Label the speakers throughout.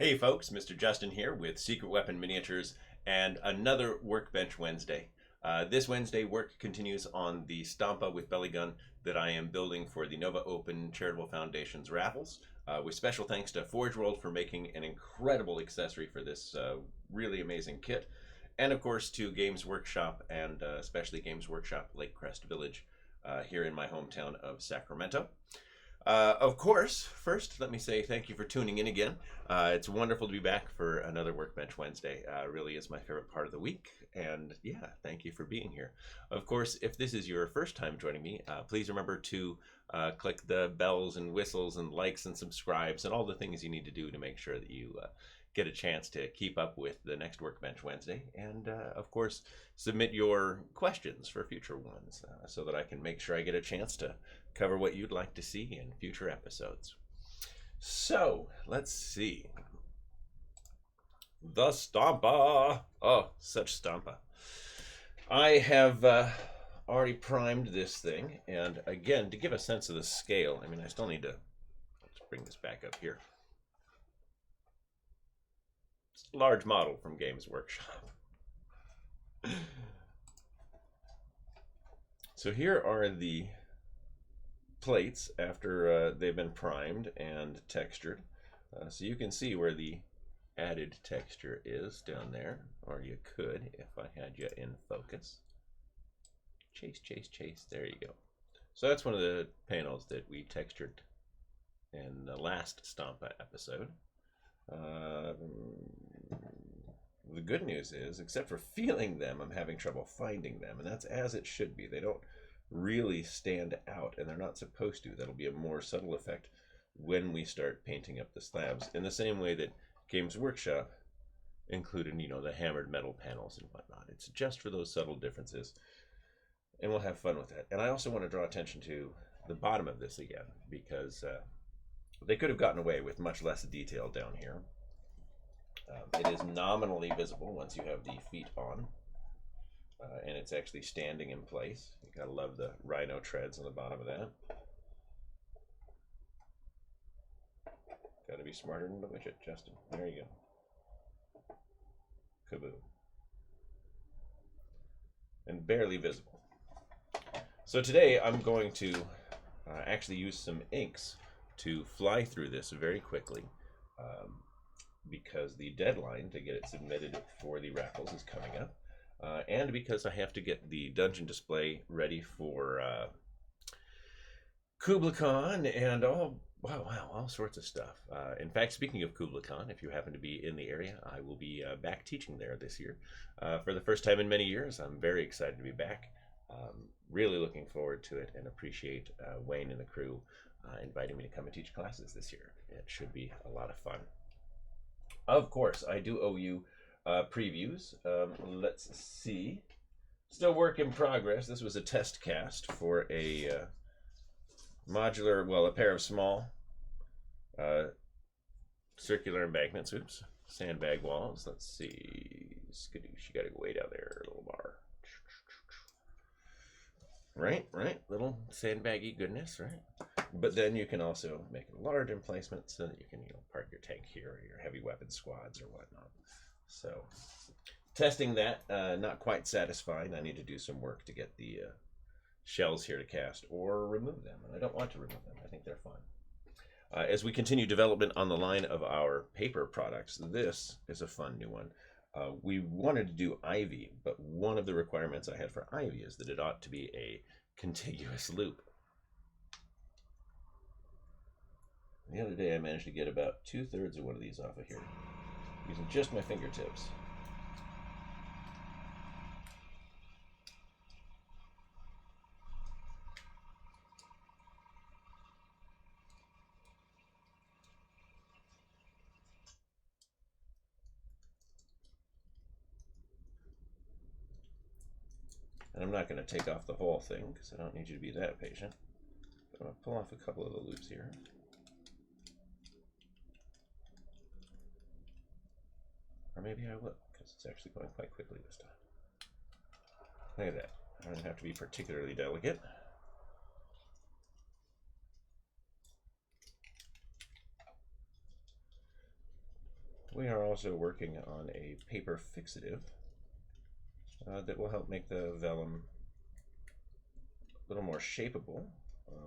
Speaker 1: Hey folks, Mr. Justin here with Secret Weapon Miniatures and another Workbench Wednesday. This Wednesday, work continues on the Stompa with Belly Gun that I am building for the Nova Open Charitable Foundation's raffles, with special thanks to Forge World for making an incredible accessory for this really amazing kit, and of course to Games Workshop and especially Games Workshop Lake Crest Village here in my hometown of Sacramento. Of course, first, let me say thank you for tuning in again. It's wonderful to be back for another Workbench Wednesday. Really is my favorite part of the week. And yeah, thank you for being here. Of course, if this is your first time joining me, please remember to click the bells and whistles and likes and subscribes and all the things you need to do to make sure that you get a chance to keep up with the next Workbench Wednesday. And of course, submit your questions for future ones so that I can make sure I get a chance to cover what you'd like to see in future episodes. So, let's see. The Stompa. Oh, such Stompa. I have already primed this thing, and again, to give a sense of the scale, I mean, I still need to, let's bring this back up here. It's a large model from Games Workshop. So here are the plates after they've been primed and textured. So you can see where the added texture is down there, or you could if I had you in focus. Chase, chase, chase. There you go. So that's one of the panels that we textured in the last Stompa episode. The good news is, except for feeling them, I'm having trouble finding them, and that's as it should be. They don't really stand out, and they're not supposed to. That'll be a more subtle effect when we start painting up the slabs, in the same way that Games Workshop included, you know, the hammered metal panels and whatnot. It's just for those subtle differences, and we'll have fun with that. And I also want to draw attention to the bottom of this again, because they could have gotten away with much less detail down here. It is nominally visible once you have the feet on. And it's actually standing in place. You gotta love the rhino treads on the bottom of that. Gotta be smarter than the widget, Justin. There you go. Kaboom. And barely visible. So today I'm going to actually use some inks to fly through this very quickly, because the deadline to get it submitted for the raffles is coming up. And because I have to get the dungeon display ready for Kubla Khan and all sorts of stuff. In fact, speaking of Kubla Khan, if you happen to be in the area, I will be back teaching there this year for the first time in many years. I'm very excited to be back. Really looking forward to it and appreciate Wayne and the crew inviting me to come and teach classes this year. It should be a lot of fun. Of course, I do owe you previews. Let's see. Still work in progress. This was a test cast for a modular, well, a pair of small circular embankments. Oops, sandbag walls. Let's see. Skadoosh, you gotta go way down there, little bar. Right. Little sandbaggy goodness, right? But then you can also make a large emplacement so that you can, park your tank here or your heavy weapon squads or whatnot. So, testing that, not quite satisfying. I need to do some work to get the shells here to cast or remove them. And I don't want to remove them. I think they're fun. As we continue development on the line of our paper products, this is a fun new one. We wanted to do ivy, but one of the requirements I had for ivy is that it ought to be a contiguous loop. The other day I managed to get about 2/3 of one of these off of here, using just my fingertips. And I'm not going to take off the whole thing because I don't need you to be that patient. But I'm going to pull off a couple of the loops here. Or maybe I will, because it's actually going quite quickly this time. Look at that. I don't have to be particularly delicate. we are also working on a paper fixative that will help make the vellum a little more shapeable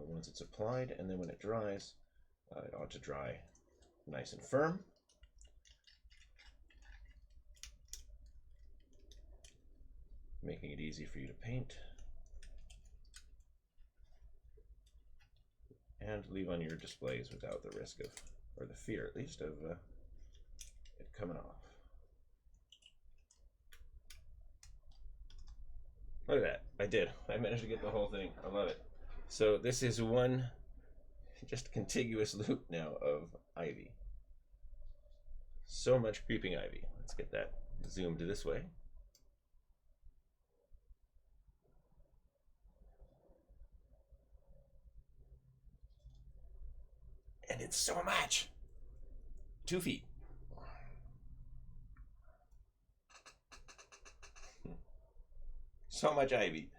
Speaker 1: once it's applied, and then when it dries, it ought to dry nice and firm. Making it easy for you to paint and leave on your displays without the risk of, or the fear at least, of it coming off. Look at that. I did. I managed to get the whole thing. I love it. So this is one just contiguous loop now of ivy. So much creeping ivy. Let's get that zoomed this way. And it's so much. 2 feet. So much ivy.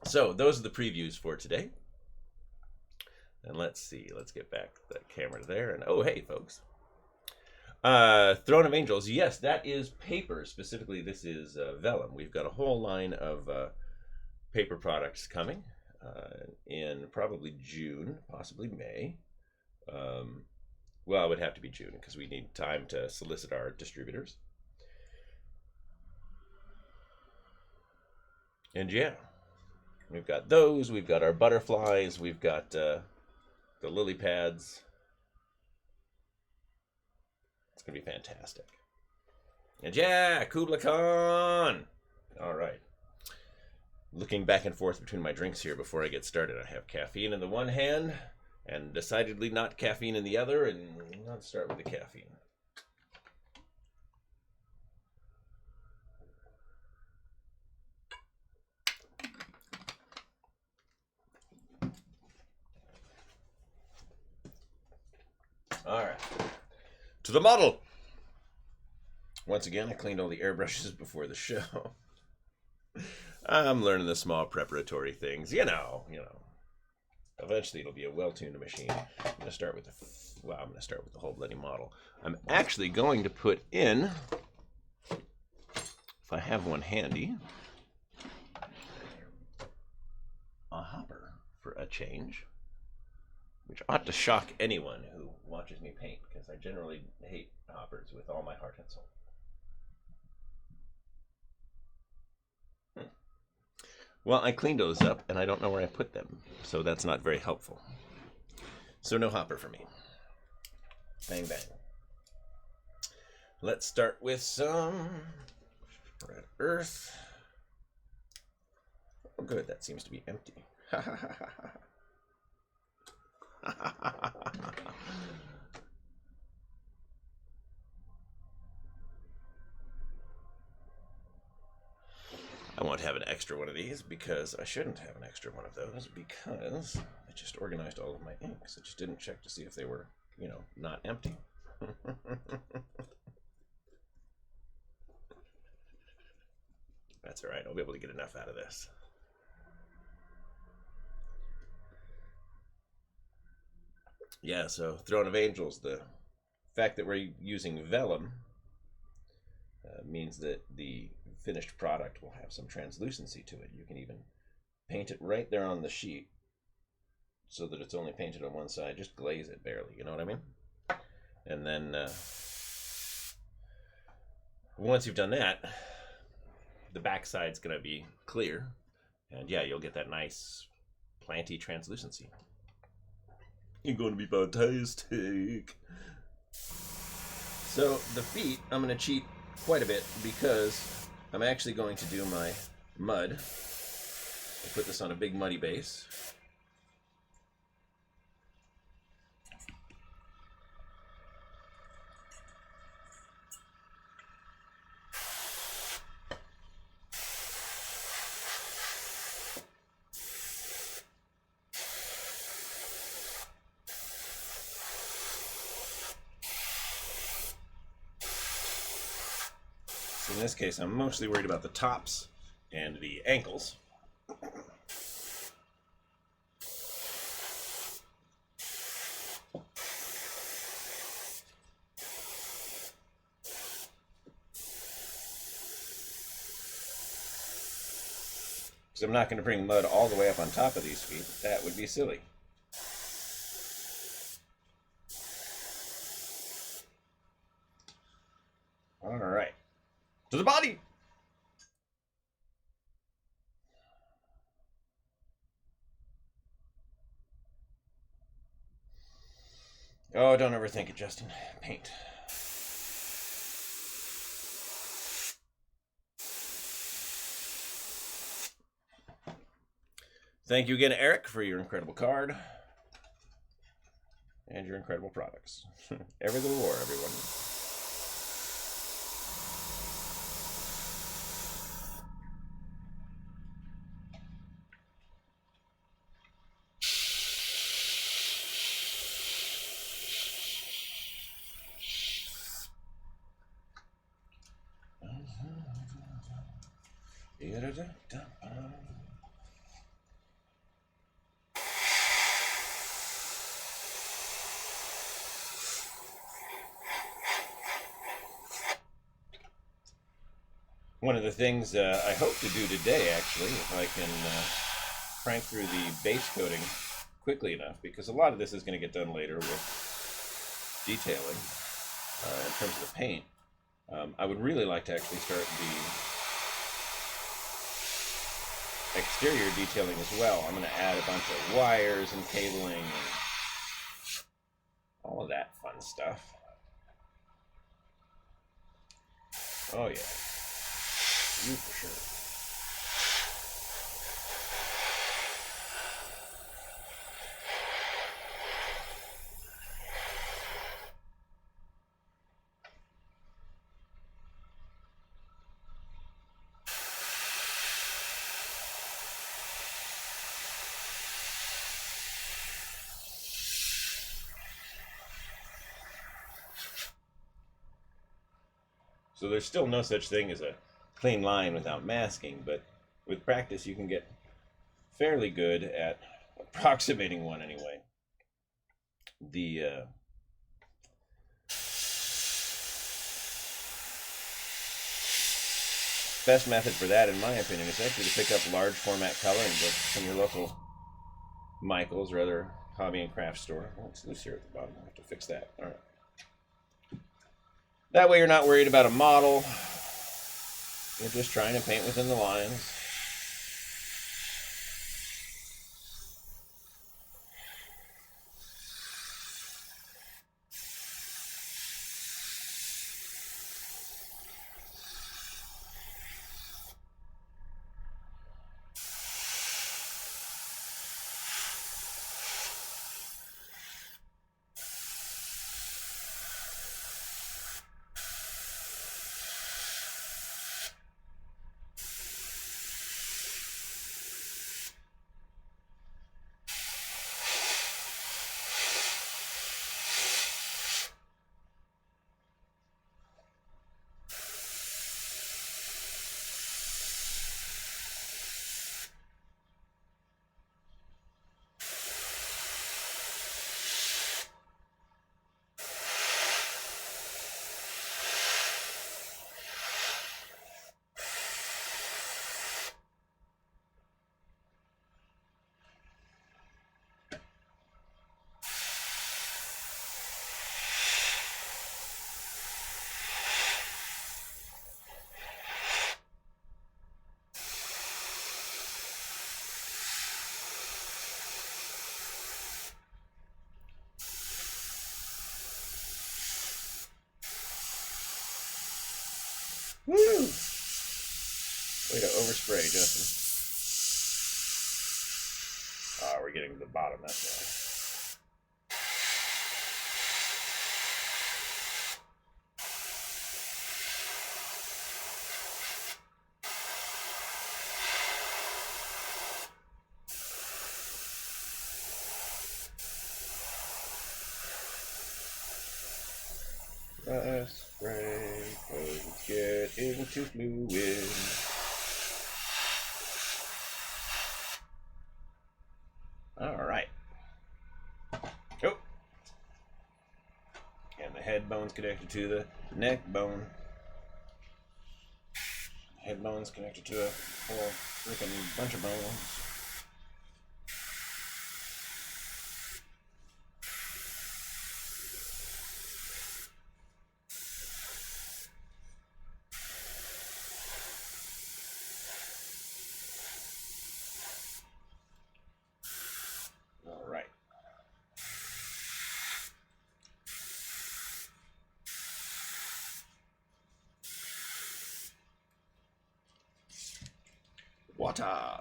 Speaker 1: So those are the previews for today. And let's see. Let's get back the camera there. And oh, hey, folks. Throne of Angels. Yes, that is paper. Specifically, this is vellum. We've got a whole line of paper products coming in probably June, possibly May. Well, it would have to be June because we need time to solicit our distributors. And yeah, we've got those. We've got our butterflies. We've got the lily pads. It's going to be fantastic. And yeah, Kubla Khan. All right. Looking back and forth between my drinks here before I get started. I have caffeine in the one hand and decidedly not caffeine in the other. And let's start with the caffeine. All right. To the model. Once again, I cleaned all the airbrushes before the show. I'm learning the small preparatory things, you know. Eventually, it'll be a well-tuned machine. I'm going to start with the whole bloody model. I'm actually going to put in, if I have one handy, a hopper for a change, which ought to shock anyone who watches me paint, because I generally hate hoppers with all my heart and soul. Well, I cleaned those up, and I don't know where I put them, so that's not very helpful. So no hopper for me. Bang, bang. Let's start with some red earth. Oh, good, that seems to be empty. I won't have an extra one of these because I shouldn't have an extra one of those because I just organized all of my inks. I just didn't check to see if they were, not empty. That's all right. I'll be able to get enough out of this. Yeah, so Throne of Angels, the fact that we're using vellum means that the finished product will have some translucency to it. You can even paint it right there on the sheet so that it's only painted on one side. Just glaze it barely, you know what I mean? And then once you've done that, the back side's going to be clear. And yeah, you'll get that nice planty translucency. You're going to be fantastic. So the feet, I'm going to cheat quite a bit because I'm actually going to do my mud. I put this on a big muddy base. In this case, I'm mostly worried about the tops and the ankles. Because I'm not going to bring mud all the way up on top of these feet. That would be silly. All right. To the body! Oh, don't overthink it, Justin. Paint. Thank you again, Eric, for your incredible card and your incredible products. Ever the war, everyone. One of the things I hope to do today, actually, if I can crank through the base coating quickly enough, because a lot of this is going to get done later with detailing in terms of the paint. I would really like to actually start the exterior detailing as well. I'm going to add a bunch of wires and cabling and all of that fun stuff. Oh yeah, you for sure. So there's still no such thing as a clean line without masking, but with practice you can get fairly good at approximating one anyway. The best method for that, in my opinion, is actually to pick up large format coloring books from your local Michaels or other hobby and craft store. Oh, it's loose here at the bottom. I have to fix that. All right. That way you're not worried about a model. You're just trying to paint within the lines. Woo! Way to overspray, Justin. Ah, we're getting to the bottom. That's why. Let's spray, let's get into fluid. All right. Oh. And the head bone's connected to the neck bone. head bones connected to a whole freaking bunch of bones. All right. Water.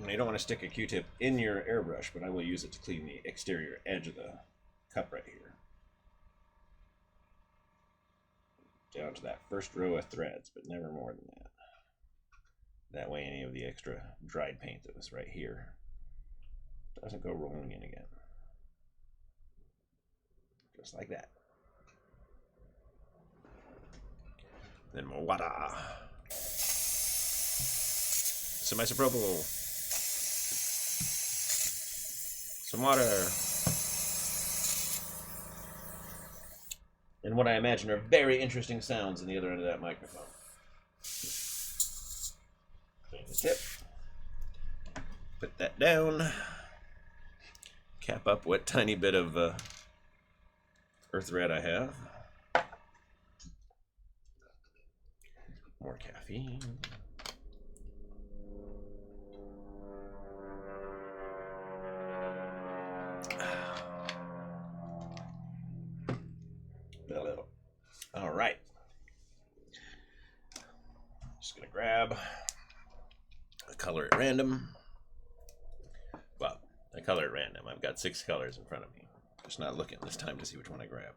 Speaker 1: You don't want to stick a Q-tip in your airbrush, but I will use it to clean the exterior edge of the cup right here. Down to that first row of threads, but never more than that. That way any of the extra dried paint that was right here doesn't go rolling in again. Just like that. Then more water. Some isopropyl. Some water. And what I imagine are very interesting sounds on the other end of that microphone. Clean the tip. Put that down. Cap up what tiny bit of earth red I have. More caffeine. All right. Just gonna grab a color at random. Well, a color at random. I've got 6 colors in front of me. Just not looking this time to see which one I grab.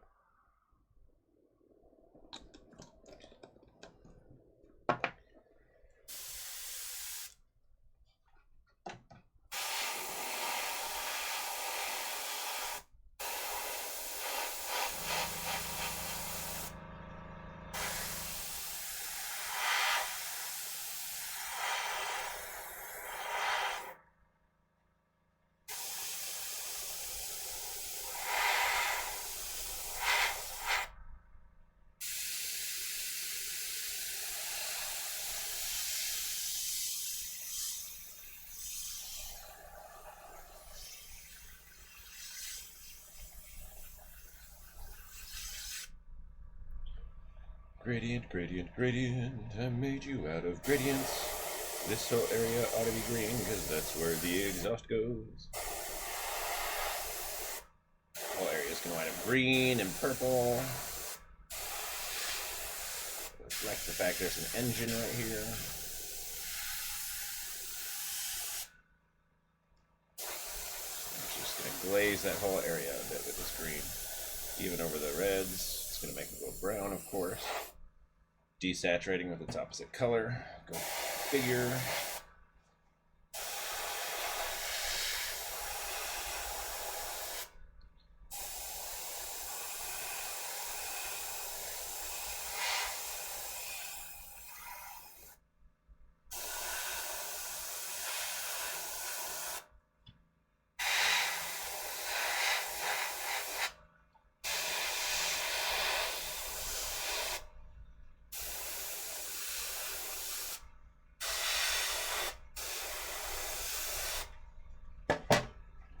Speaker 1: Gradient, gradient, gradient, I made you out of gradients. This whole area ought to be green because that's where the exhaust goes. Whole area is going to wind up green and purple. Reflect the fact there's an engine right here. I'm just going to glaze that whole area a bit with this green. Even over the reds. It's going to make it go brown, of course. Desaturating with its opposite color. Go figure.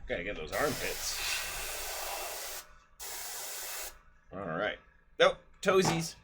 Speaker 1: Gotta get those armpits. Alright. Nope, toesies.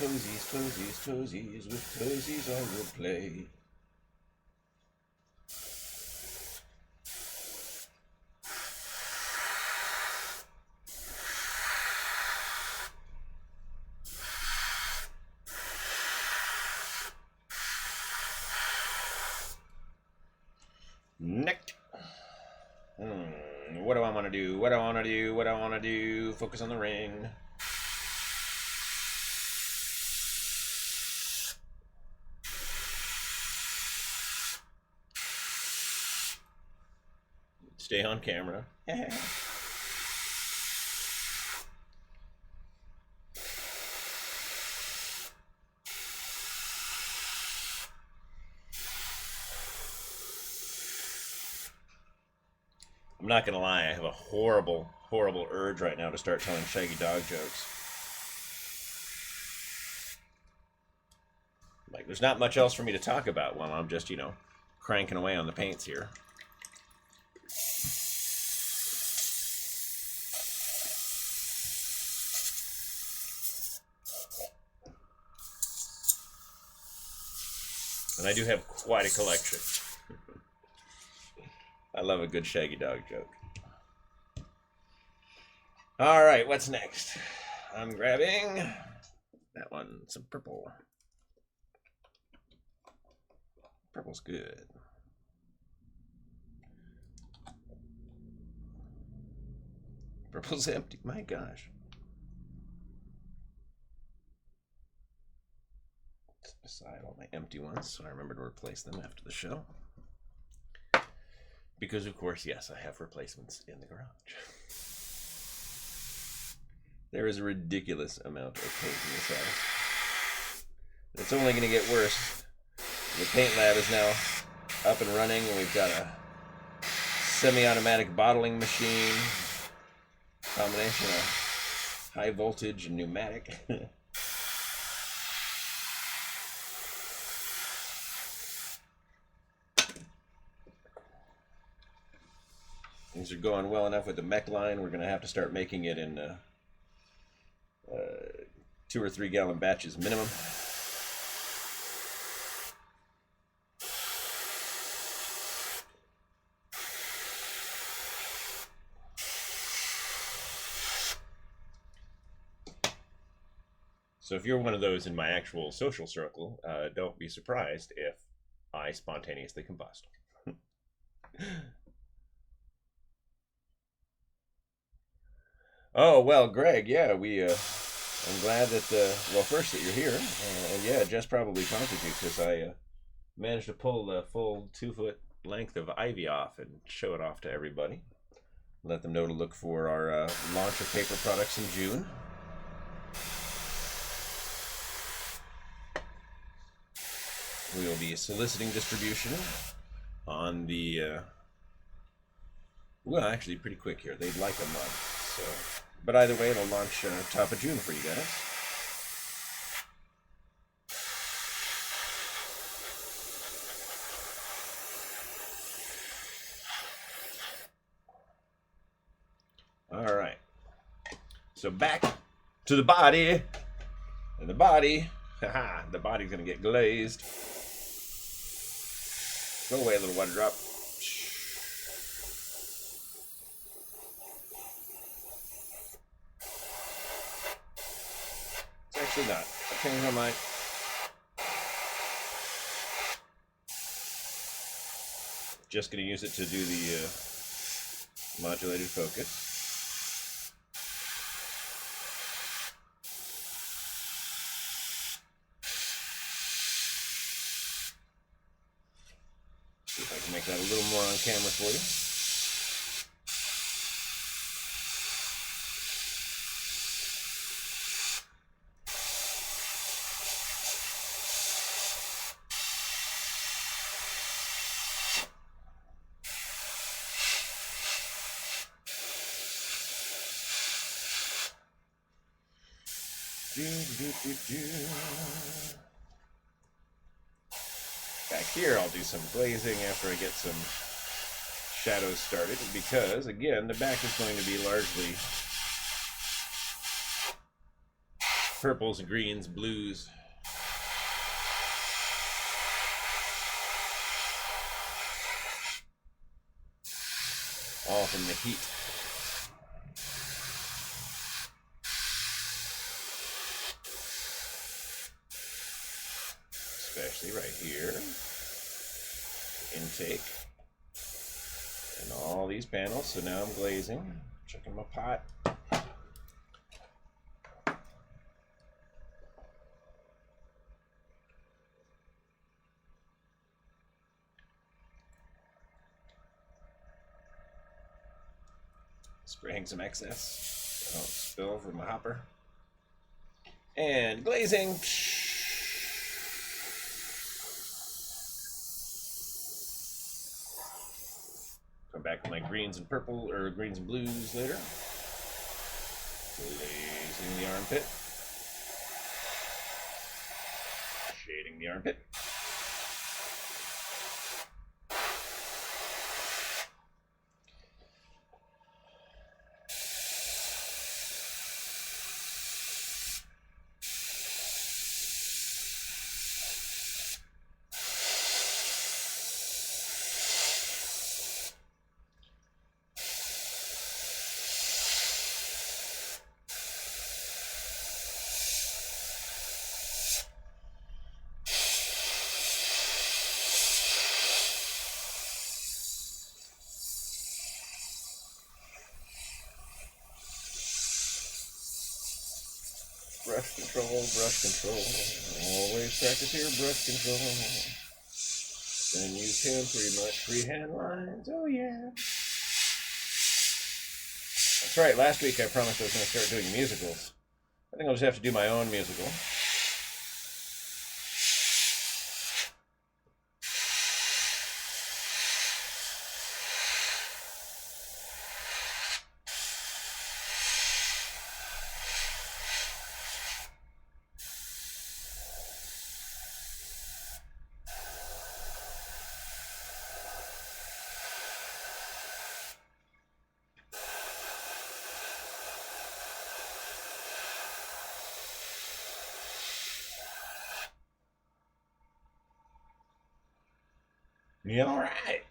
Speaker 1: Toesies, toesies, toesies, with toesies I will play. Neck. What do I want to do? What do I want to do? What do I want to do? Focus on the ring. Stay on camera. I'm not gonna lie, I have a horrible, horrible urge right now to start telling shaggy dog jokes. Like, there's not much else for me to talk about while I'm just, you know, cranking away on the paints here. And I do have quite a collection. I love a good shaggy dog joke. All right, what's next? I'm grabbing that one, some purple. Purple's good. Purple's empty, my gosh. Aside all my empty ones, so I remember to replace them after the show. Because, of course, yes, I have replacements in the garage. There is a ridiculous amount of paint in this house. It's only going to get worse. The paint lab is now up and running, and we've got a semi-automatic bottling machine, combination of high voltage and pneumatic. Things are going well enough with the mech line. We're going to have to start making it in 2 or 3 gallon batches minimum. So if you're one of those in my actual social circle, don't be surprised if I spontaneously combust. Oh, well, Greg, yeah, I'm glad that, well, first that you're here, and yeah, Jess probably contacted you because I managed to pull the full 2-foot length of ivy off and show it off to everybody. Let them know to look for our launch of paper products in June. We will be soliciting distribution on the, well, actually pretty quick here. They'd like a month. So, but either way, it'll launch top of June for you guys. All right. So back to the body, and the body, haha, the body's gonna get glazed. Go away, little water drop. Actually not. I changed my mind. Just going to use it to do the modulated focus. See if I can make that a little more on camera for you. Back here I'll do some glazing after I get some shadows started, because again the back is going to be largely purples, greens, blues. All from the heat. Especially right here, intake, and all these these panels, so now I'm glazing. Checking my pot. Spraying some excess. Don't spill from my hopper. And glazing. Come back to my greens and purple, or greens and blues later. Glazing the armpit. Shading the armpit. Brush control, brush control. Always practice your brush control. Then you can pretty much freehand lines. Oh yeah. That's right, last week I promised I was going to start doing musicals. I think I'll just have to do my own musical. Yeah, all right.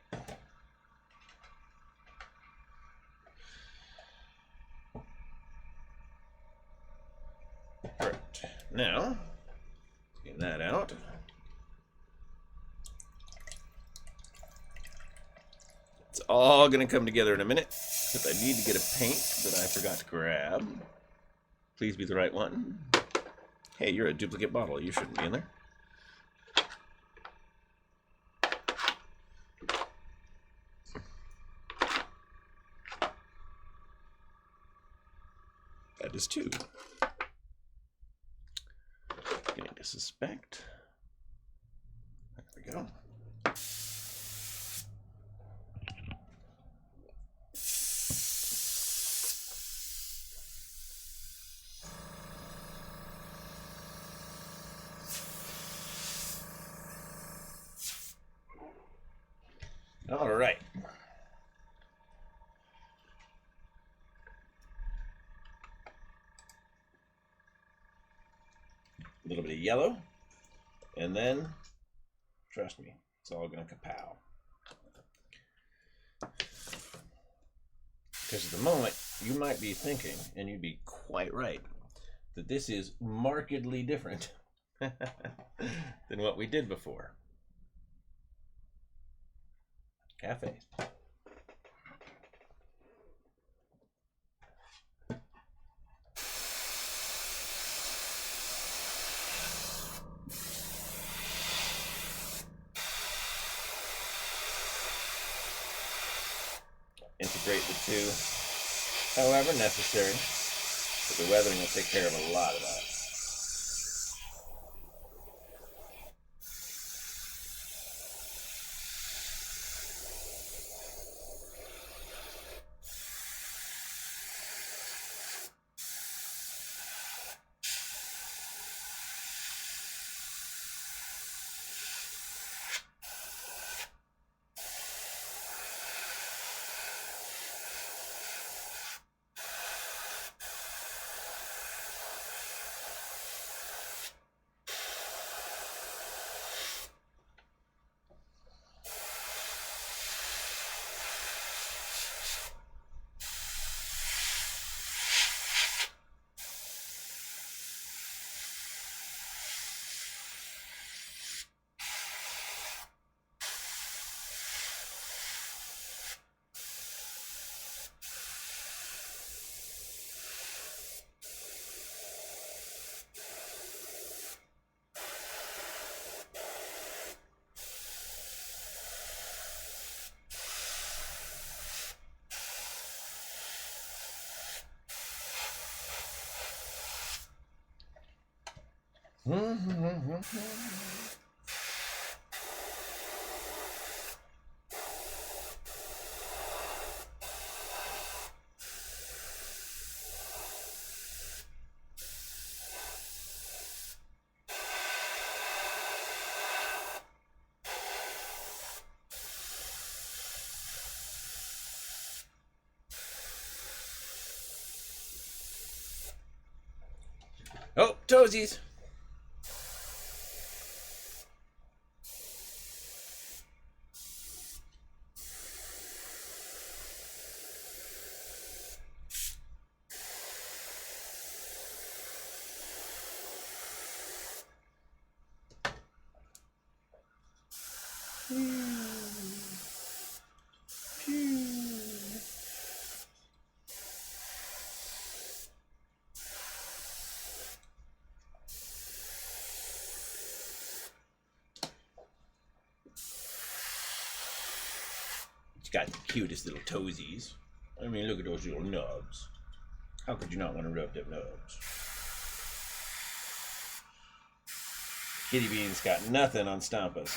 Speaker 1: Perfect. Now, get that out. It's all going to come together in a minute, except I need to get a paint that I forgot to grab. Please be the right one. Hey, you're a duplicate bottle. You shouldn't be in there. That is two. Beginning to suspect. There we go. All right. A little bit of yellow, and then, trust me, it's all going to kapow. Because at the moment, you might be thinking, and you'd be quite right, that this is markedly different than what we did before. Cafe. Integrate the two however necessary, but the weathering will take care of a lot of that. Oh, toesies! It's got the cutest little toesies. I mean, look at those little nubs. How could you not want to rub them nubs? Kitty Bean's got nothing on Stompas.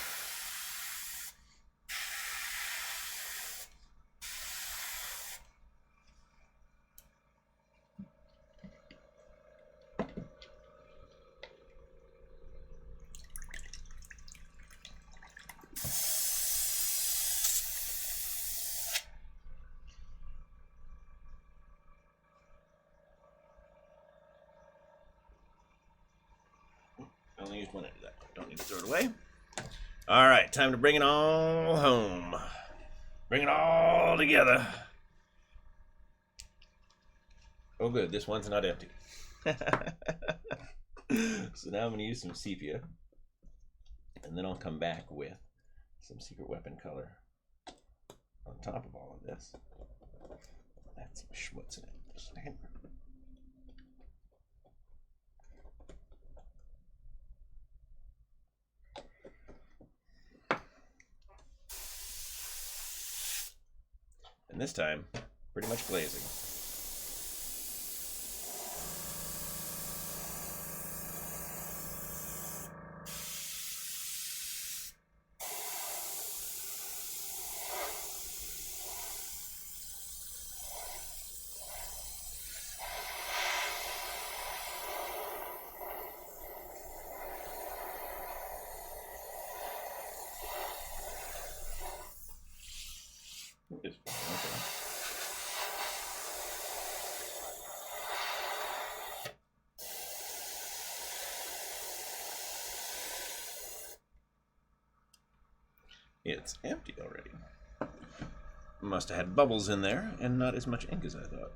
Speaker 1: I only used one end of that. Don't need to throw it away. All right, time to bring it all home. Bring it all together. Oh, good. This one's not empty. So now I'm going to use some sepia. And then I'll come back with some secret weapon color on top of all of this. Add some schmutz in it. Just a second. And this time, pretty much glazing. Okay. It's empty already. Must have had bubbles in there and not as much ink as I thought.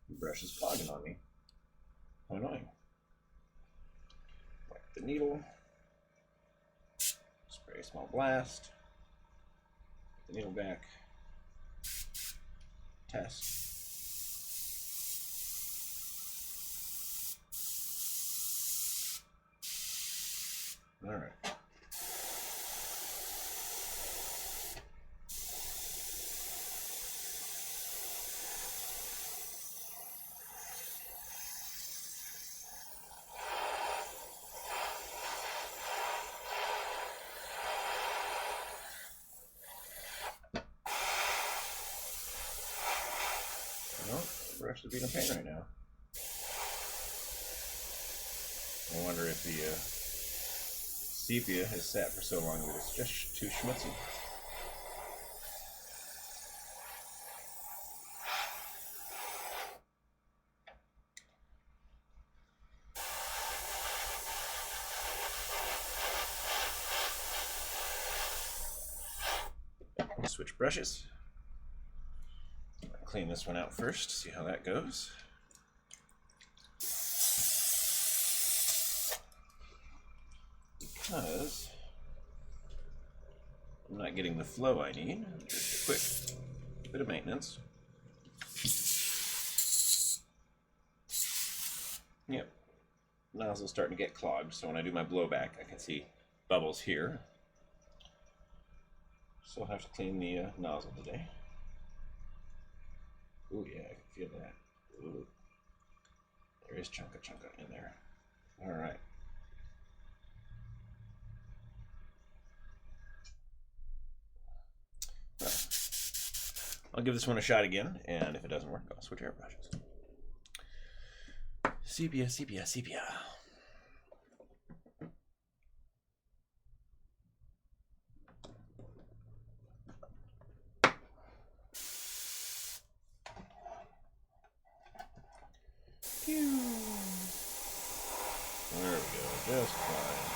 Speaker 1: The brush is clogging on me. How annoying. Wipe the needle. Spray a small blast. Put the needle back. Test. All right. Well, the brush is being a pain right now. I wonder if the sepia has sat for so long that it's just too schmutzy. Switch brushes. Clean this one out first, see how that goes. because I'm not getting the flow I need. Just a quick bit of maintenance. Yep, nozzle's starting to get clogged, so when I do my blowback, I can see bubbles here. So I'll have to clean the nozzle today. Ooh, yeah, I can feel that. Ooh. There is chunka in there. All right. Well, I'll give this one a shot again, and if it doesn't work, I'll switch airbrushes. Sepia, sepia, sepia. Pew. There we go, just fine.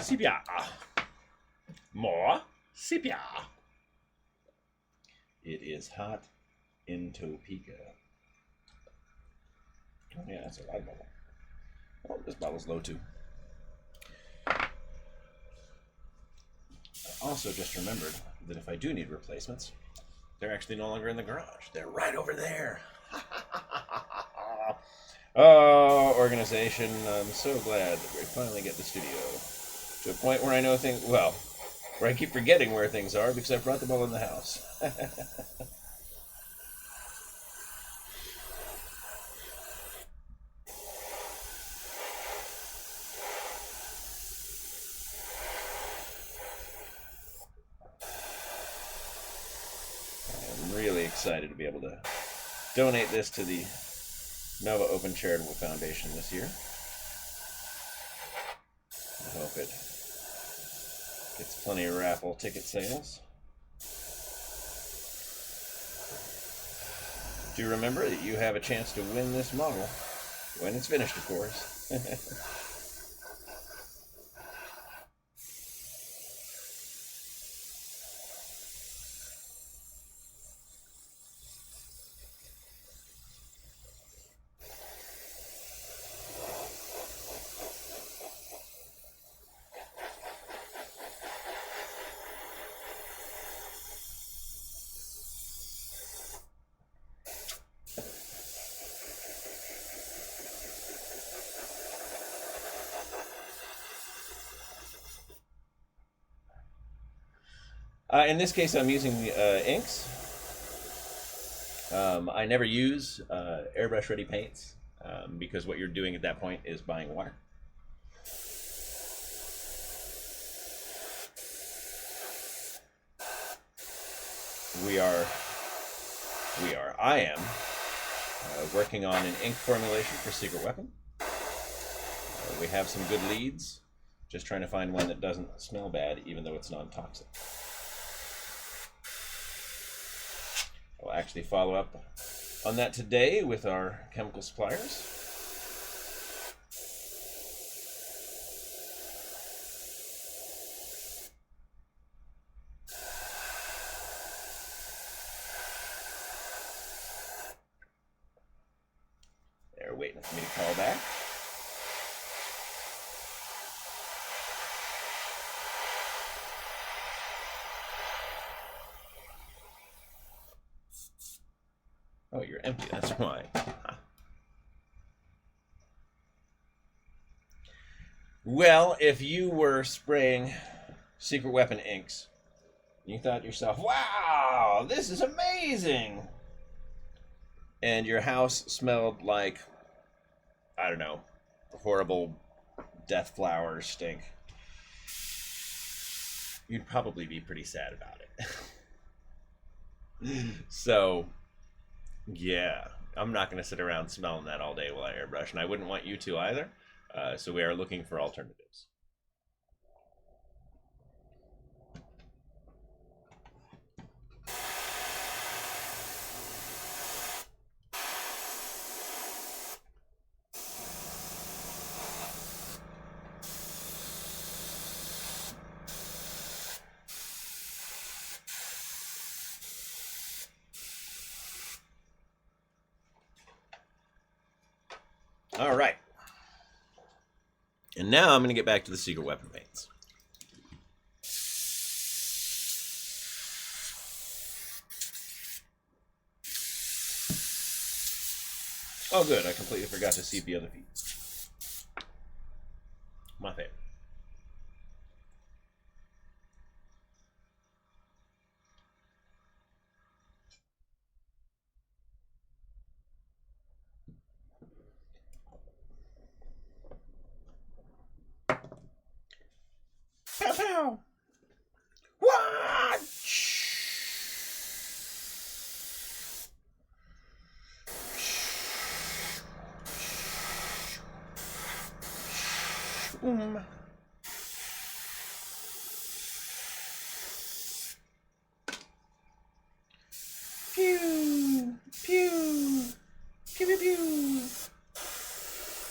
Speaker 1: Sepia. More sepia. It is hot in Topeka. Oh yeah, that's a light bubble. Oh, this bottle's low too. I also just remembered that if I do need replacements, they're actually no longer in the garage. They're right over there. Oh, organization. I'm so glad that we finally get the studio to a point where I know things, well, where I keep forgetting where things are because I brought them all in the house. I'm really excited to be able to donate this to the Nova Open Charitable Foundation this year. I hope it gets plenty of raffle ticket sales. Do remember that you have a chance to win this model when it's finished, of course. In this case, I'm using inks. I never use airbrush ready paints because what you're doing at that point is buying water. I am working on an ink formulation for Secret Weapon. We have some good leads, just trying to find one that doesn't smell bad even though it's non-toxic. I'll actually follow up on that today with our chemical suppliers. They're waiting for me to call back. Oh, you're empty, that's why. Well, if you were spraying secret weapon inks, you thought to yourself, wow, this is amazing! And your house smelled like, I don't know, horrible death flowers stink, you'd probably be pretty sad about it. So, yeah, I'm not going to sit around smelling that all day while I airbrush, and I wouldn't want you to either. So we are looking for alternatives. All right. And now I'm going to get back to the secret weapon paints. Oh, good. I completely forgot to sepia the feet. My favorite. Pow pow! Watch! Pew! Pew! Pew pew pew!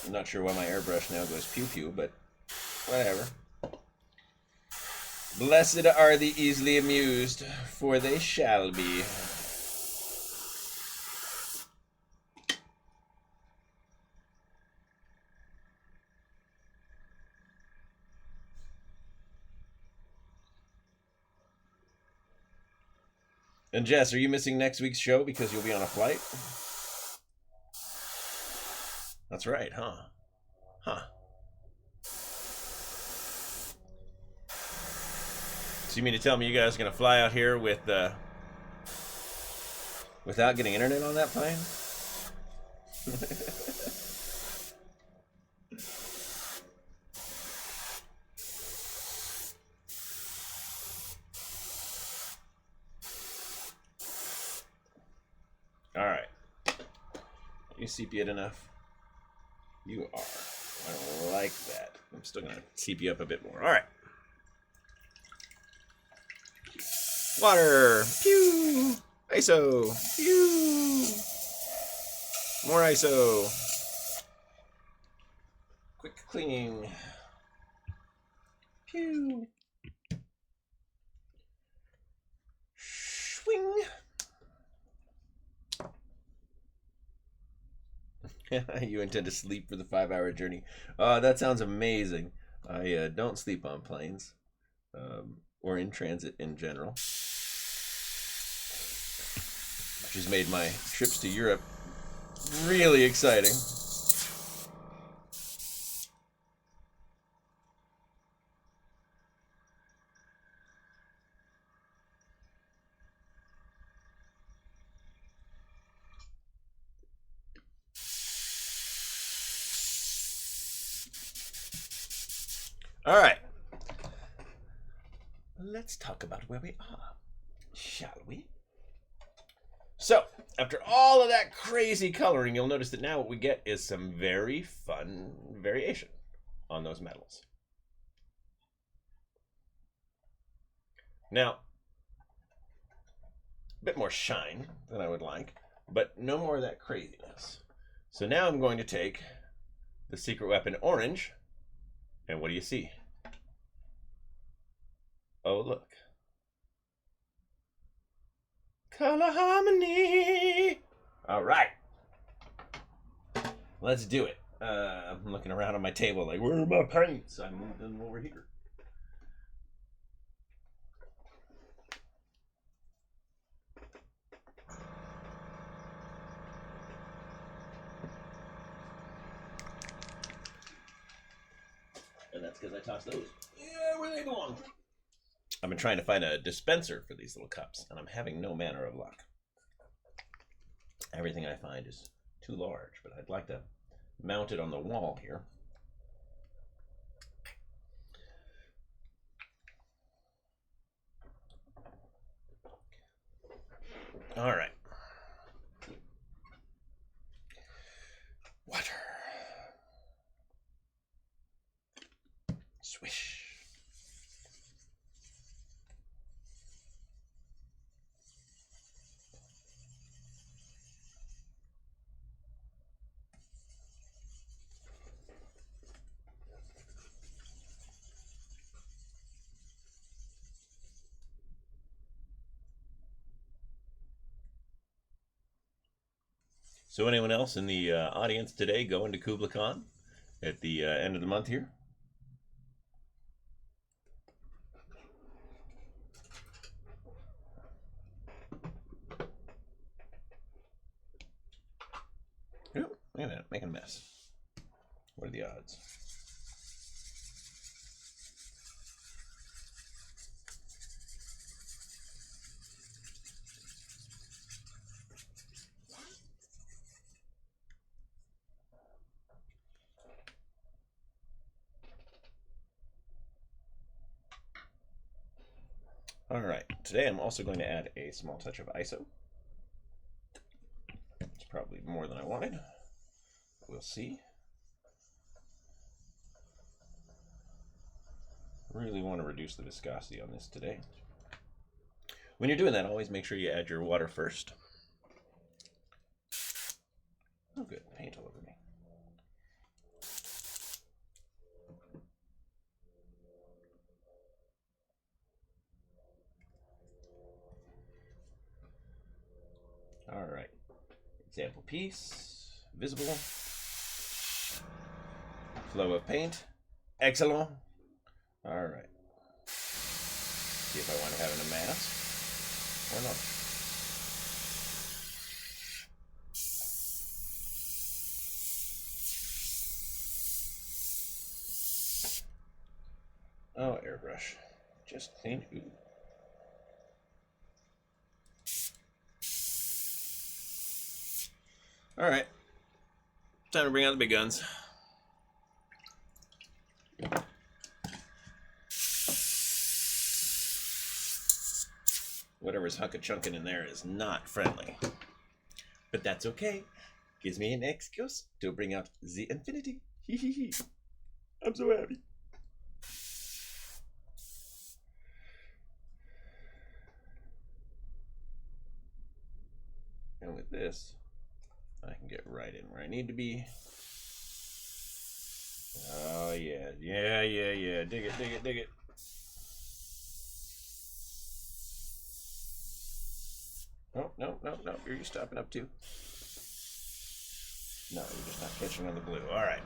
Speaker 1: I'm not sure why my airbrush now goes pew pew, but whatever. Blessed are the easily amused, for they shall be. And Jess, are you missing next week's show because you'll be on a flight? That's right, huh? Huh. So you mean to tell me you guys are going to fly out here with, without getting internet on that plane? All right. You sepia enough? You are. I like that. I'm still going to sepia up a bit more. All right. Water. Pew. ISO. Pew. More ISO. Quick cleaning. Pew. Swing. You intend to sleep for the 5-hour journey. That sounds amazing. I don't sleep on planes or in transit in general, which has made my trips to Europe really exciting. All right. Let's talk about where we are, shall we? So, after all of that crazy coloring, you'll notice that now what we get is some very fun variation on those metals. Now, a bit more shine than I would like, but no more of that craziness. So now I'm going to take the secret weapon orange, and what do you see? Oh, look. Color harmony. All right. Let's do it. I'm looking around on my table like, where are my paints? I moved them over here. And that's because I tossed those. Yeah, where they belong. I've been trying to find a dispenser for these little cups, and I'm having no manner of luck. Everything I find is too large, but I'd like to mount it on the wall here. All right. Water. Swish. So anyone else in the audience today going to Kubla Khan at the end of the month here? Ooh, look at that, making a mess. What are the odds? All right, today I'm also going to add a small touch of ISO. It's probably more than I wanted. We'll see. Really want to reduce the viscosity on this today. When you're doing that, always make sure you add your water first. Oh, good. Paint all over me. All right. Example piece. Visible. Flow of paint. Excellent. All right. See if I want to have it in a mass or not. Oh, airbrush. Just clean. Ooh. All right. Time to bring out the big guns. Whatever's hunka-chunking in there is not friendly. But that's okay. Gives me an excuse to bring out the infinity. Hee. I'm so happy. And with this, I can get right in where I need to be. Oh, yeah. Yeah. Dig it. Oh, no. Are you stopping up too? No, you're just not catching on the blue. All right.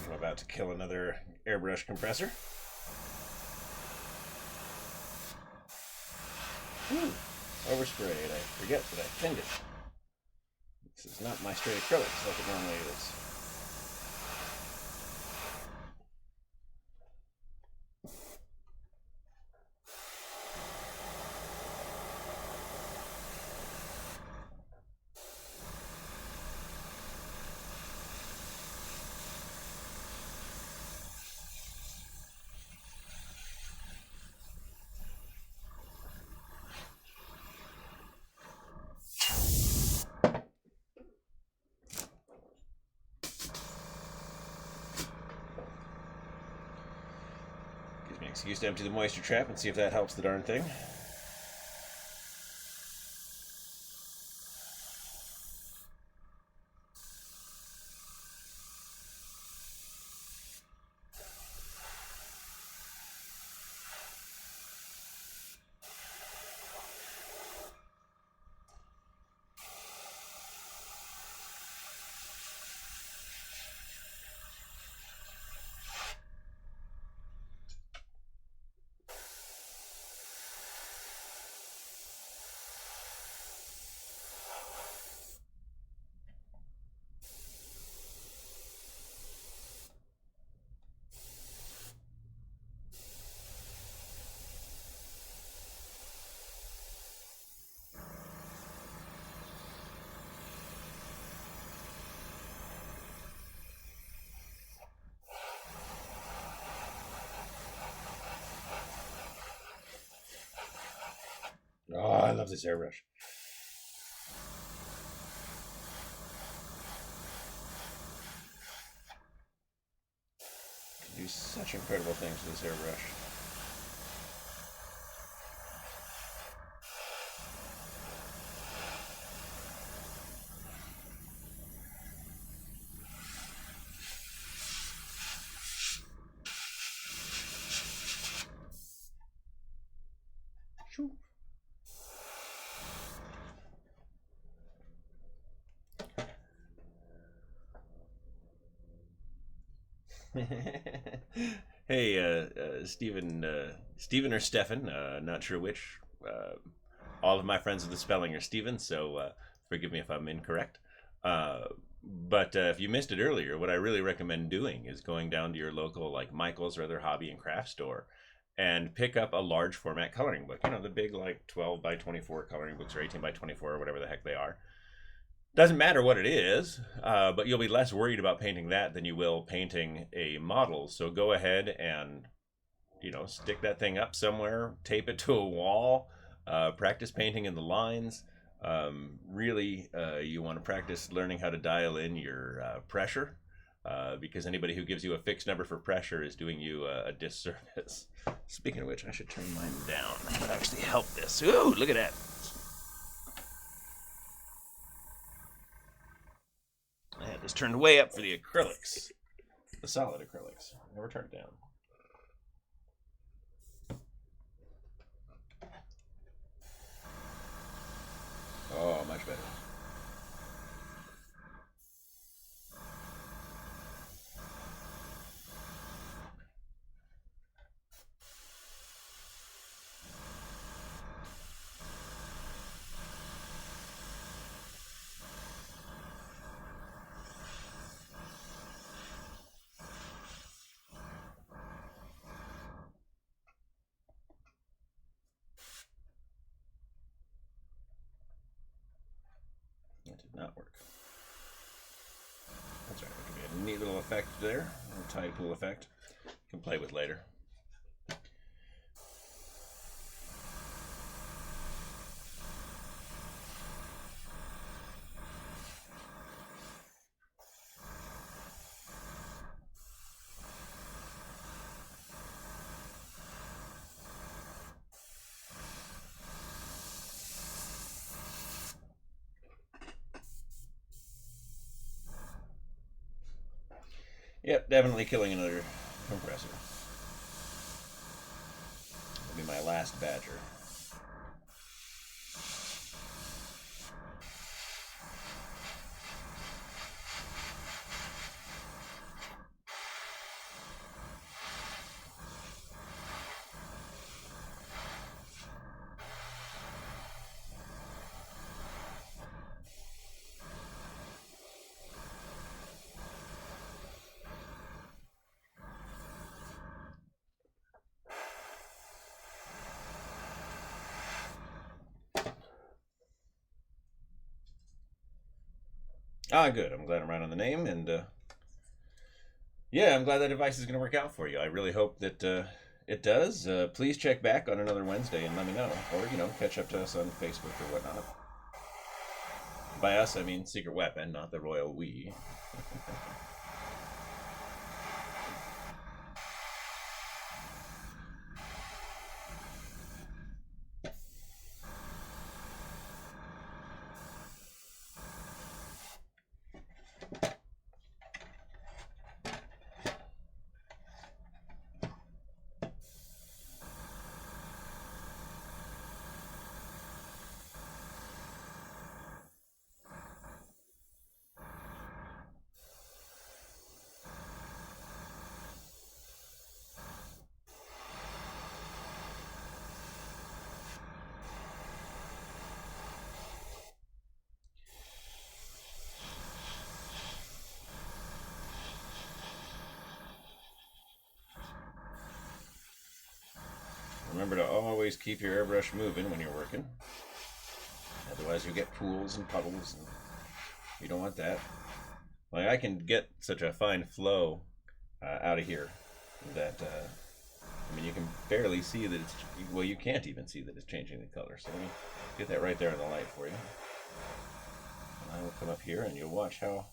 Speaker 1: I'm about to kill another airbrush compressor. Oversprayed. I forget that I thinned it. This is not my straight acrylics like it normally is. Excuse to empty the moisture trap and see if that helps the darn thing. Oh, I love this airbrush. Can do such incredible things with this airbrush. Shoo. Hey, Stephen or Stefan, not sure which. All of my friends with the spelling are Stephen, so forgive me if I'm incorrect. But if you missed it earlier, what I really recommend doing is going down to your local, like Michael's or other hobby and craft store, and pick up a large format coloring book. You know, the big, like 12 by 24 coloring books or 18 by 24 or whatever the heck they are. Doesn't matter what it is, but you'll be less worried about painting that than you will painting a model. So go ahead and, you know, stick that thing up somewhere, tape it to a wall, practice painting in the lines. Really, you want to practice learning how to dial in your pressure, because anybody who gives you a fixed number for pressure is doing you a disservice. Speaking of which, I should turn mine down. That would actually help this. Ooh, look at that. I had this turned way up for the acrylics, the solid acrylics. Never turn it down. Oh, much better. That did not work. That's right. That could be a neat little effect there. A little tide pool effect. You can play with later. Yep, definitely killing another compressor. That'll be my last badger. Ah, good. I'm glad I'm right on the name, and yeah, I'm glad that device is going to work out for you. I really hope that it does. Please check back on another Wednesday and let me know, or you know, catch up to us on Facebook or whatnot. By us, I mean Secret Weapon, not the Royal We. Remember to always keep your airbrush moving when you're working. Otherwise you get pools and puddles, and you don't want that. Like, I can get such a fine flow out of here that, I mean, you can barely see that it's, well, you can't even see that it's changing the color. So let me get that right there in the light for you. And I will come up here and you'll watch how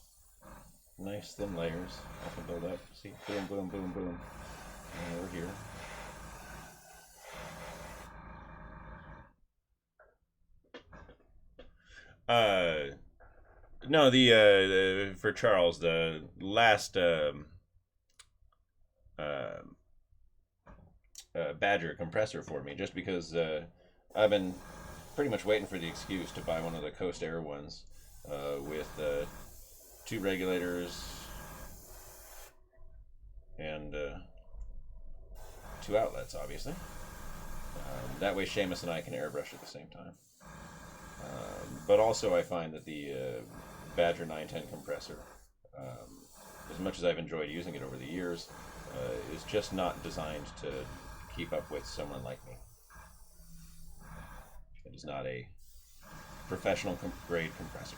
Speaker 1: nice thin layers I can build up. See, boom, boom, boom, boom. And over here. No, for Charles, the last Badger compressor for me, just because I've been pretty much waiting for the excuse to buy one of the Coast Air ones with 2 regulators and 2 outlets, obviously. That way Seamus and I can airbrush at the same time. But also I find that the Badger 910 compressor, as much as I've enjoyed using it over the years, is just not designed to keep up with someone like me. It is not a professional grade compressor.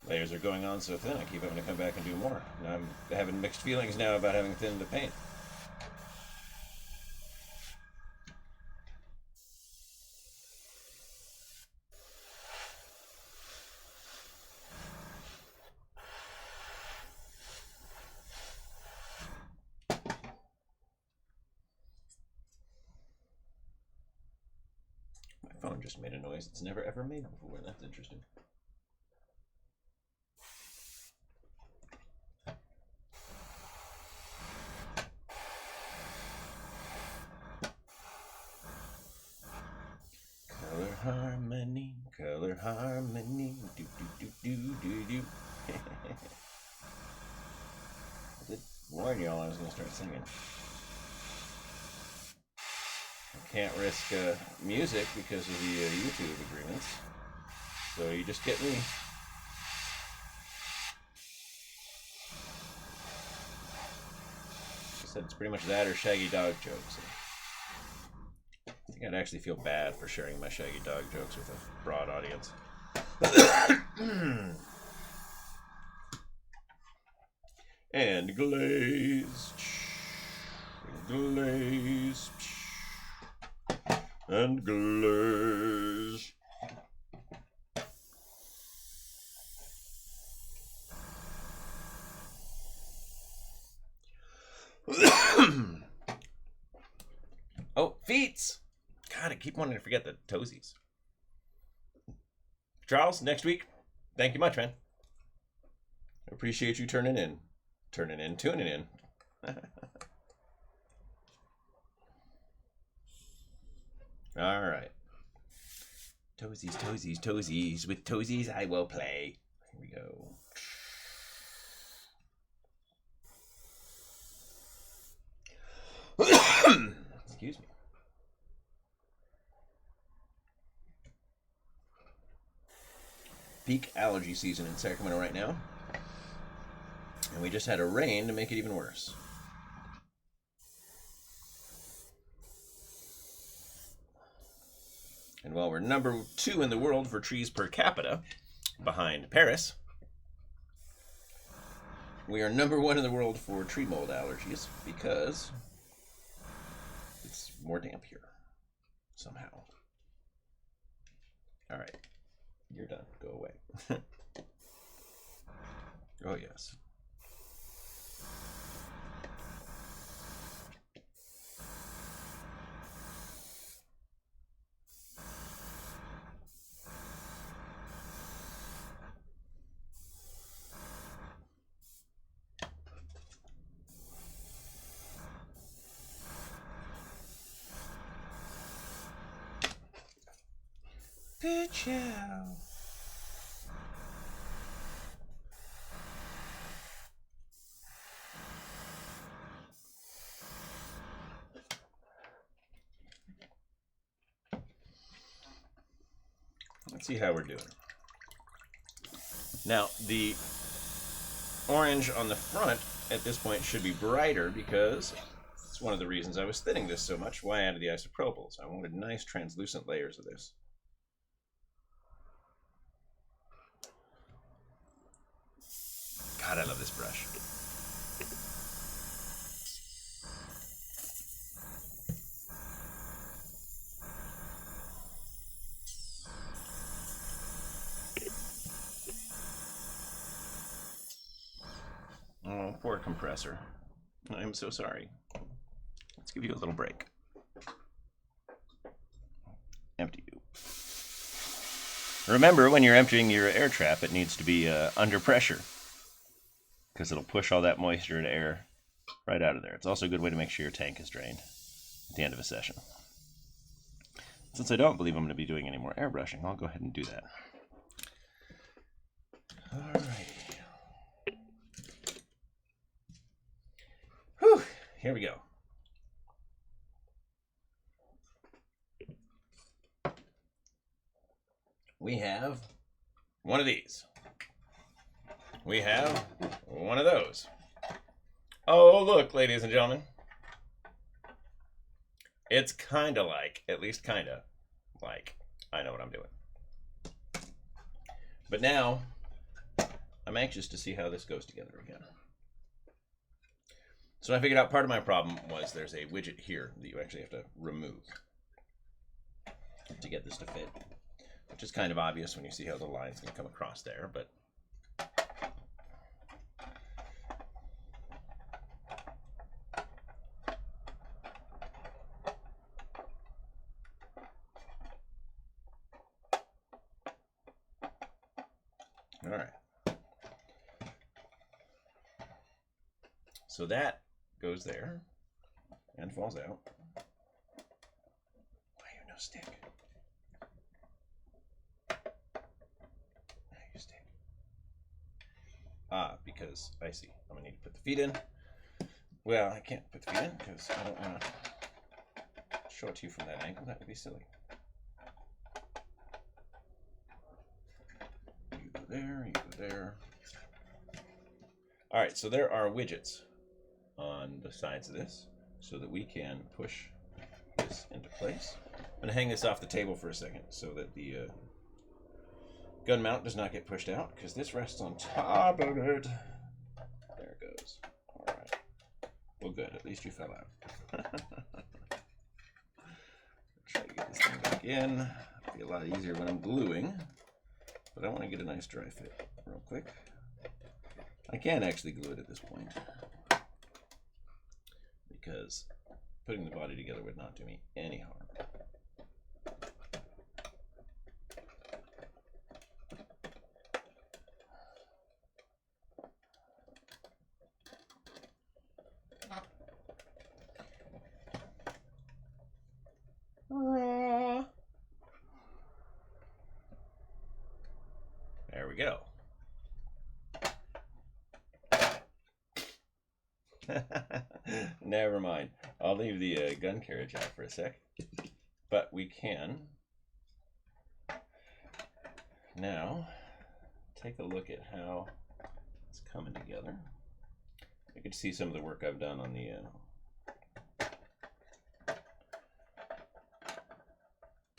Speaker 1: Layers are going on so thin, I keep having to come back and do more. And I'm having mixed feelings now about having thinned the paint. My phone just made a noise it's never ever made before. That's interesting. Color harmony, do do do do do do. I did warn y'all I was gonna start singing. I can't risk music because of the YouTube agreements, so you just get me. She said it's pretty much that or Shaggy Dog jokes. I think I'd actually feel bad for sharing my Shaggy Dog jokes with a broad audience. And glaze, glaze, and glaze. Oh, feet! God, I keep wanting to forget the toesies. Charles, next week, thank you much, man. I appreciate you tuning in. Tuning in. All right. Toesies, toesies, toesies. With toesies, I will play. Here we go. Excuse me. Peak allergy season in Sacramento right now. And we just had a rain to make it even worse. And while we're number 2 in the world for trees per capita, behind Paris, we are number 1 in the world for tree mold allergies because it's more damp here, somehow. All right. You're done. Go away. Oh, yes. Good job. Let's see how we're doing. Now, the orange on the front at this point should be brighter because it's one of the reasons I was thinning this so much, why I added the isopropyls. I wanted nice translucent layers of this. God, I love this brush. Oh, poor compressor. I'm so sorry. Let's give you a little break. Empty you. Remember, when you're emptying your air trap, it needs to be under pressure, because it'll push all that moisture and air right out of there. It's also a good way to make sure your tank is drained at the end of a session. Since I don't believe I'm going to be doing any more airbrushing, I'll go ahead and do that. Alrighty. Whew, here we go. We have one of these. We have one of those. Oh, look, ladies and gentlemen. It's kind of like, at least kind of like, I know what I'm doing. But now, I'm anxious to see how this goes together again. So I figured out part of my problem was there's a widget here that you actually have to remove to get this to fit, which is kind of obvious when you see how the line's going to come across there, but all right. So that goes there and falls out. Why you no stick? Why you stick? Ah, because I see. I'm gonna need to put the feet in. Well, I can't put the feet in because I don't want to show it to you from that angle. That would be silly. You go there, you go there. All right, so there are widgets on the sides of this so that we can push this into place. I'm gonna hang this off the table for a second so that the gun mount does not get pushed out, because this rests on top of it. There it goes. All right. Well, good. At least you fell out. Try to get this thing back in. It'll be a lot easier when I'm gluing, but I want to get a nice dry fit real quick. I can actually glue it at this point, because putting the body together would not do me any harm. There we go. Never mind. I'll leave the gun carriage out for a sec. But we can now take a look at how it's coming together. You can see some of the work I've done on the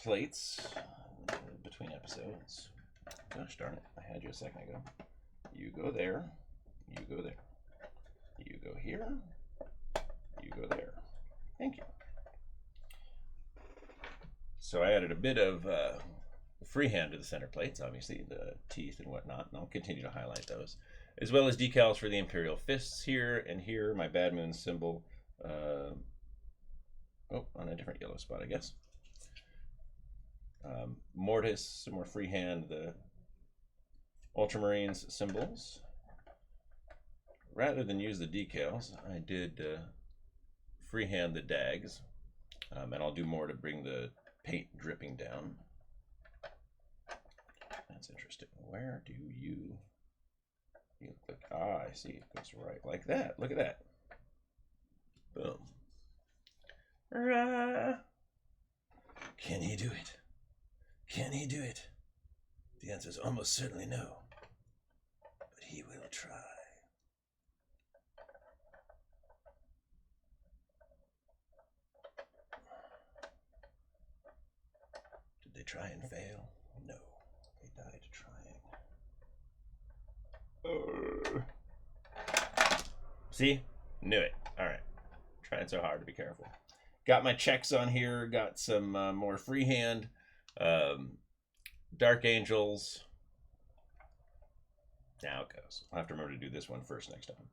Speaker 1: plates between episodes. Gosh darn it, I had you a second ago. You go there, you go there. You go here, you go there. Thank you. So I added a bit of freehand to the center plates, obviously the teeth and whatnot, and I'll continue to highlight those, as well as decals for the Imperial Fists here and here, my Bad Moon symbol, on a different yellow spot, I guess. Mortis, some more freehand, the Ultramarines symbols. Rather than use the decals, I did freehand the dags, and I'll do more to bring the paint dripping down. That's interesting. Where do you look like, I see, it goes right like that. Look at that. Boom. Can he do it? Can he do it? The answer is almost certainly no, but he will try. Did they try and fail? No, they died trying. See? Knew it. All right. Trying so hard to be careful. Got my checks on here. Got some more freehand. Dark Angels. Now it goes. I'll have to remember to do this one first next time.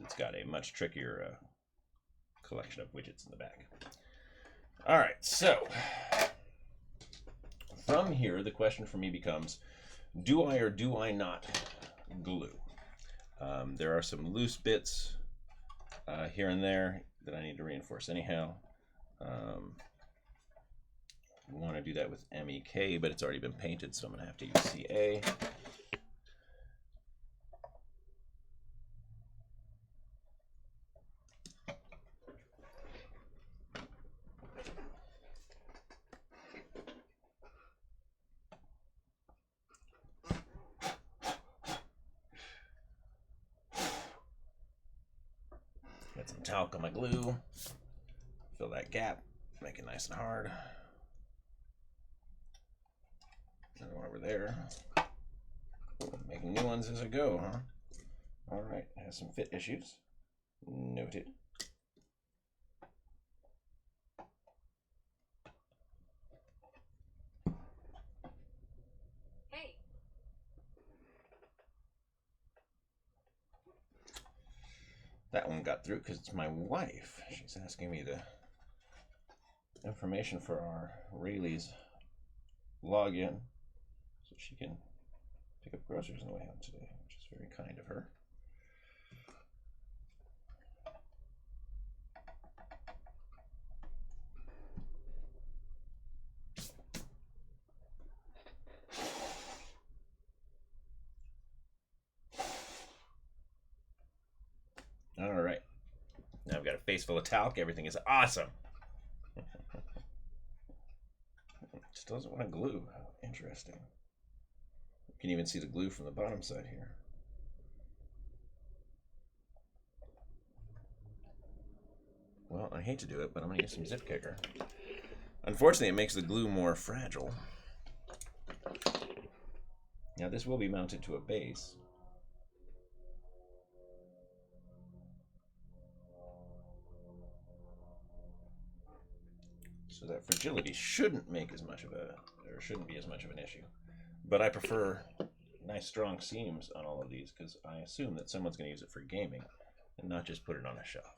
Speaker 1: It's got a much trickier collection of widgets in the back. All right, so from here, the question for me becomes, do I or do I not glue? There are some loose bits here and there that I need to reinforce anyhow. We want to do that with MEK, but it's already been painted, so I'm going to have to use CA. Got some talc on my glue. Fill that gap, make it nice and hard. Another one over there. Making new ones as I go, huh? All right, has some fit issues. Noted.
Speaker 2: Hey.
Speaker 1: That one got through because it's my wife. She's asking me the information for our Rayleigh's login so she can pick up groceries on the way home today, which is very kind of her. All right. Now I've got a face full of talc. Everything is awesome. Just doesn't want to glue. Interesting. You can even see the glue from the bottom side here. Well, I hate to do it, but I'm going to use some zip kicker. Unfortunately, it makes the glue more fragile. Now this will be mounted to a base. So that fragility shouldn't make as much of a, or shouldn't be as much of an issue. But I prefer nice strong seams on all of these because I assume that someone's going to use it for gaming and not just put it on a shelf.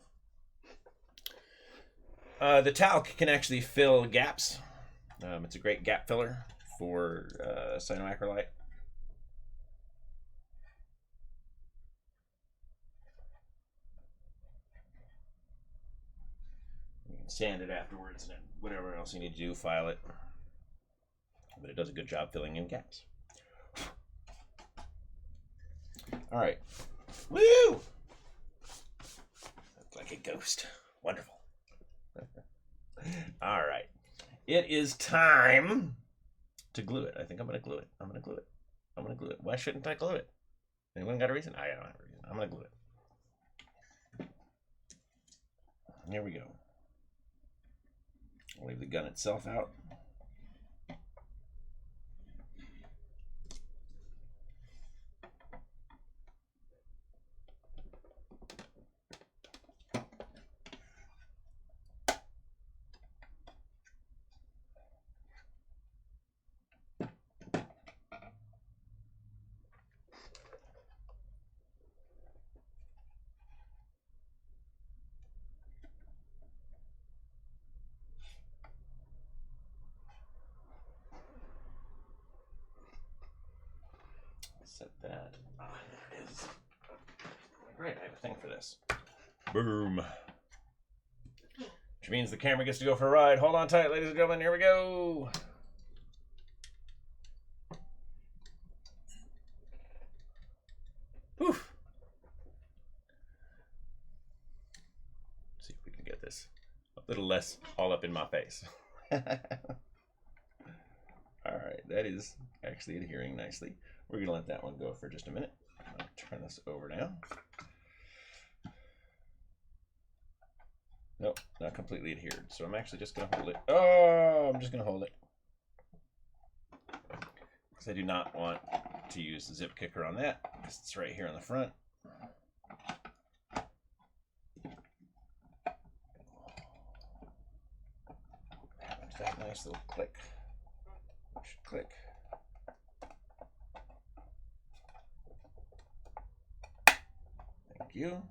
Speaker 1: The talc can actually fill gaps. It's a great gap filler for cyanoacrylate. You can sand it afterwards and then whatever else you need to do, file it. But it does a good job filling in gaps. All right. Woo! Looks like a ghost. Wonderful. All right. It is time to glue it. I think I'm going to glue it. I'm going to glue it. I'm going to glue it. Why shouldn't I glue it? Anyone got a reason? I don't have a reason. I'm going to glue it. Here we go. I'll leave the gun itself out. thing for this. Boom. Which means the camera gets to go for a ride. Hold on tight, ladies and gentlemen. Here we go. Poof. See if we can get this a little less all up in my face. All right, that is actually adhering nicely. We're going to let that one go for just a minute. I'll turn this over now. Nope, not completely adhered. So I'm actually just going to hold it. Oh, I'm just going to hold it. Because I do not want to use the zip kicker on that, because it's right here on the front. That nice little click. Click. Thank you.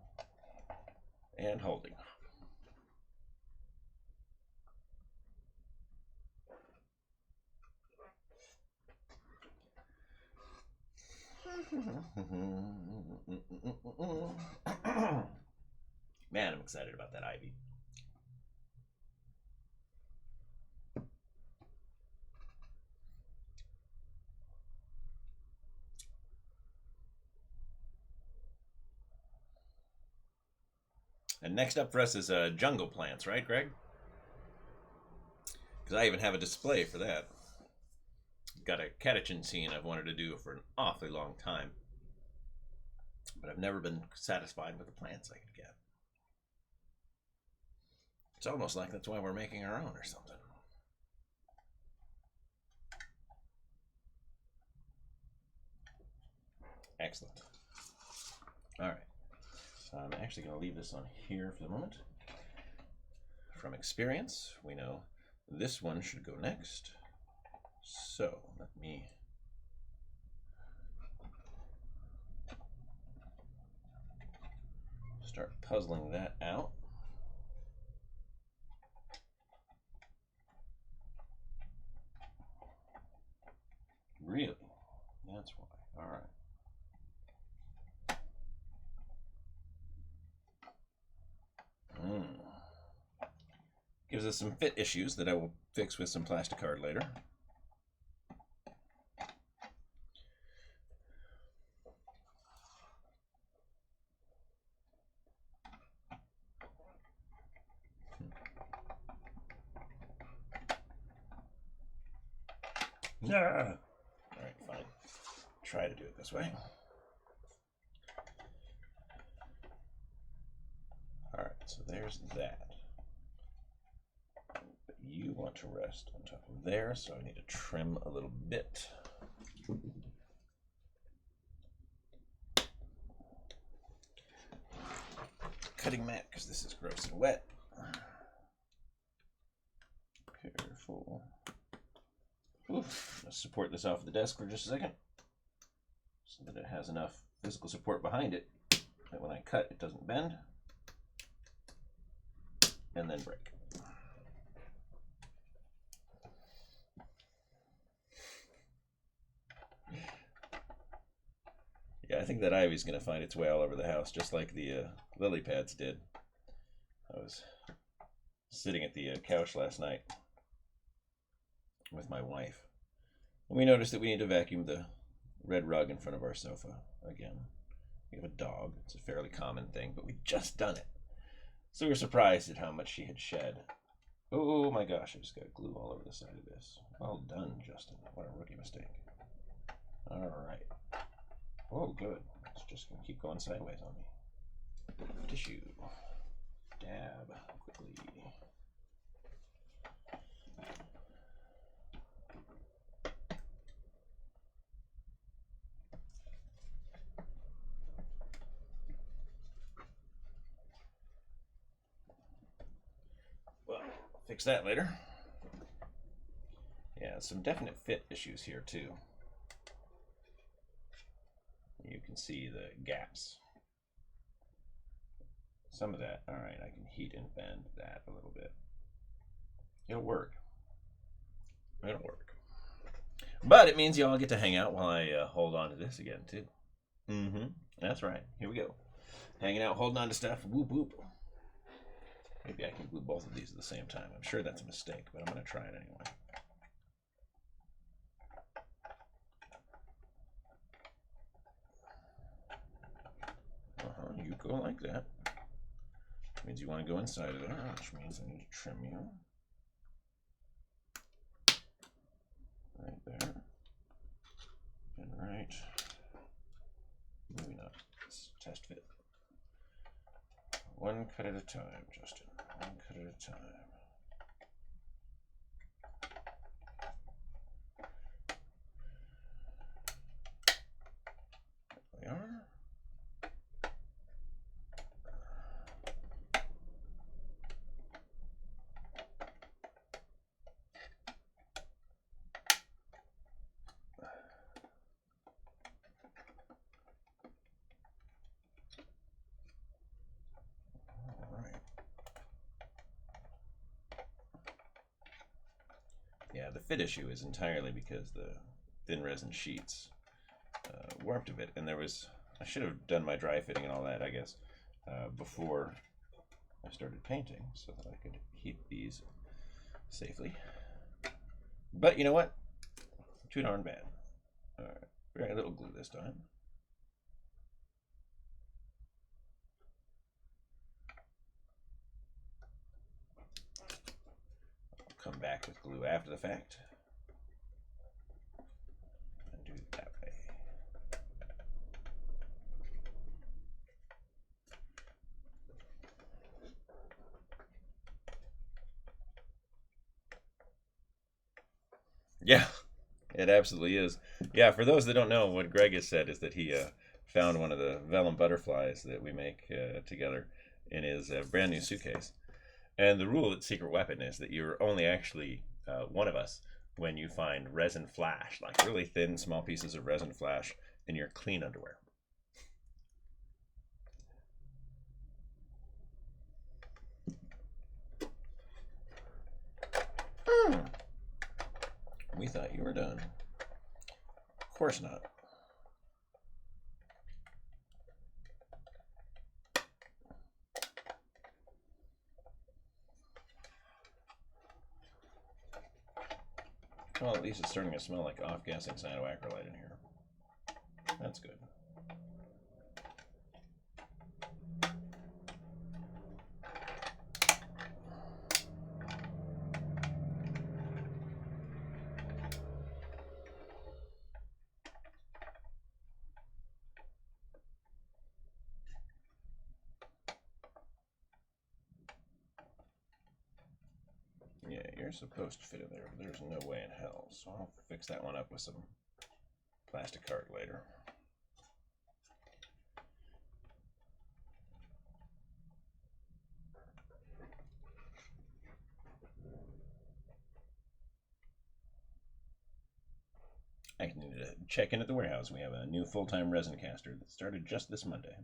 Speaker 1: And holding. Man, I'm excited about that ivy. And next up for us is jungle plants, right, Greg? Because I even have a display for that. Got a catechin scene I've wanted to do for an awfully long time. But I've never been satisfied with the plants I could get. It's almost like that's why we're making our own or something. Excellent. All right. So I'm actually going to leave this on here for the moment. From experience, we know this one should go next. So let me start puzzling that out. Really? That's why. All right. Gives us some fit issues that I will fix with some plastic card later. Yeah. All right, fine. Try to do it this way. All right, so there's that. But you want to rest on top of there, so I need to trim a little bit. Cutting mat, because this is gross and wet. Careful. Oof. Let's support this off the desk for just a second so that it has enough physical support behind it that when I cut it doesn't bend and then break. Yeah, I think that ivy's going to find its way all over the house just like the lily pads did. I was sitting at the couch last night with my wife. And we noticed that we need to vacuum the red rug in front of our sofa again. We have a dog. It's a fairly common thing, but we'd just done it. So we were surprised at how much she had shed. Oh my gosh, I just got glue all over the side of this. Well done, Justin. What a rookie mistake. All right. Oh, good. It's just going to keep going sideways on me. Tissue. Dab quickly. Well, fix that later. Yeah, some definite fit issues here too. You can see the gaps. Some of that, all right, I can heat and bend that a little bit. It'll work. It'll work. But it means you all get to hang out while I hold on to this again too. That's right. Here we go. Hanging out, holding on to stuff. Whoop, whoop. Maybe I can glue both of these at the same time. I'm sure that's a mistake, but I'm going to try it anyway. You go like that. Which means you want to go inside of there, which means I need to trim you. Right there. And right. Maybe not. Let's test fit. One cut at a time, Justin. One cut at a time. There we are. Yeah, the fit issue is entirely because the thin resin sheets warped a bit, and I should have done my dry fitting and all that, I guess, before I started painting so that I could heat these safely. But you know what? Too darn bad. All right, very little glue this time. Come back with glue after the fact and do it that way. Yeah, it absolutely is. Yeah, for those that don't know, what Greg has said is that he found one of the vellum butterflies that we make together in his brand new suitcase. And the rule at Secret Weapon is that you're only actually one of us when you find resin flash, like really thin, small pieces of resin flash in your clean underwear. We thought you were done. Of course not. Well, at least it's starting to smell like off-gassing cyanoacrylate in here. That's good. Yeah, you're supposed to fit in there, but there's no way in hell, so I'll fix that one up with some plastic card later. I need to check in at the warehouse. We have a new full-time resin caster that started just this Monday.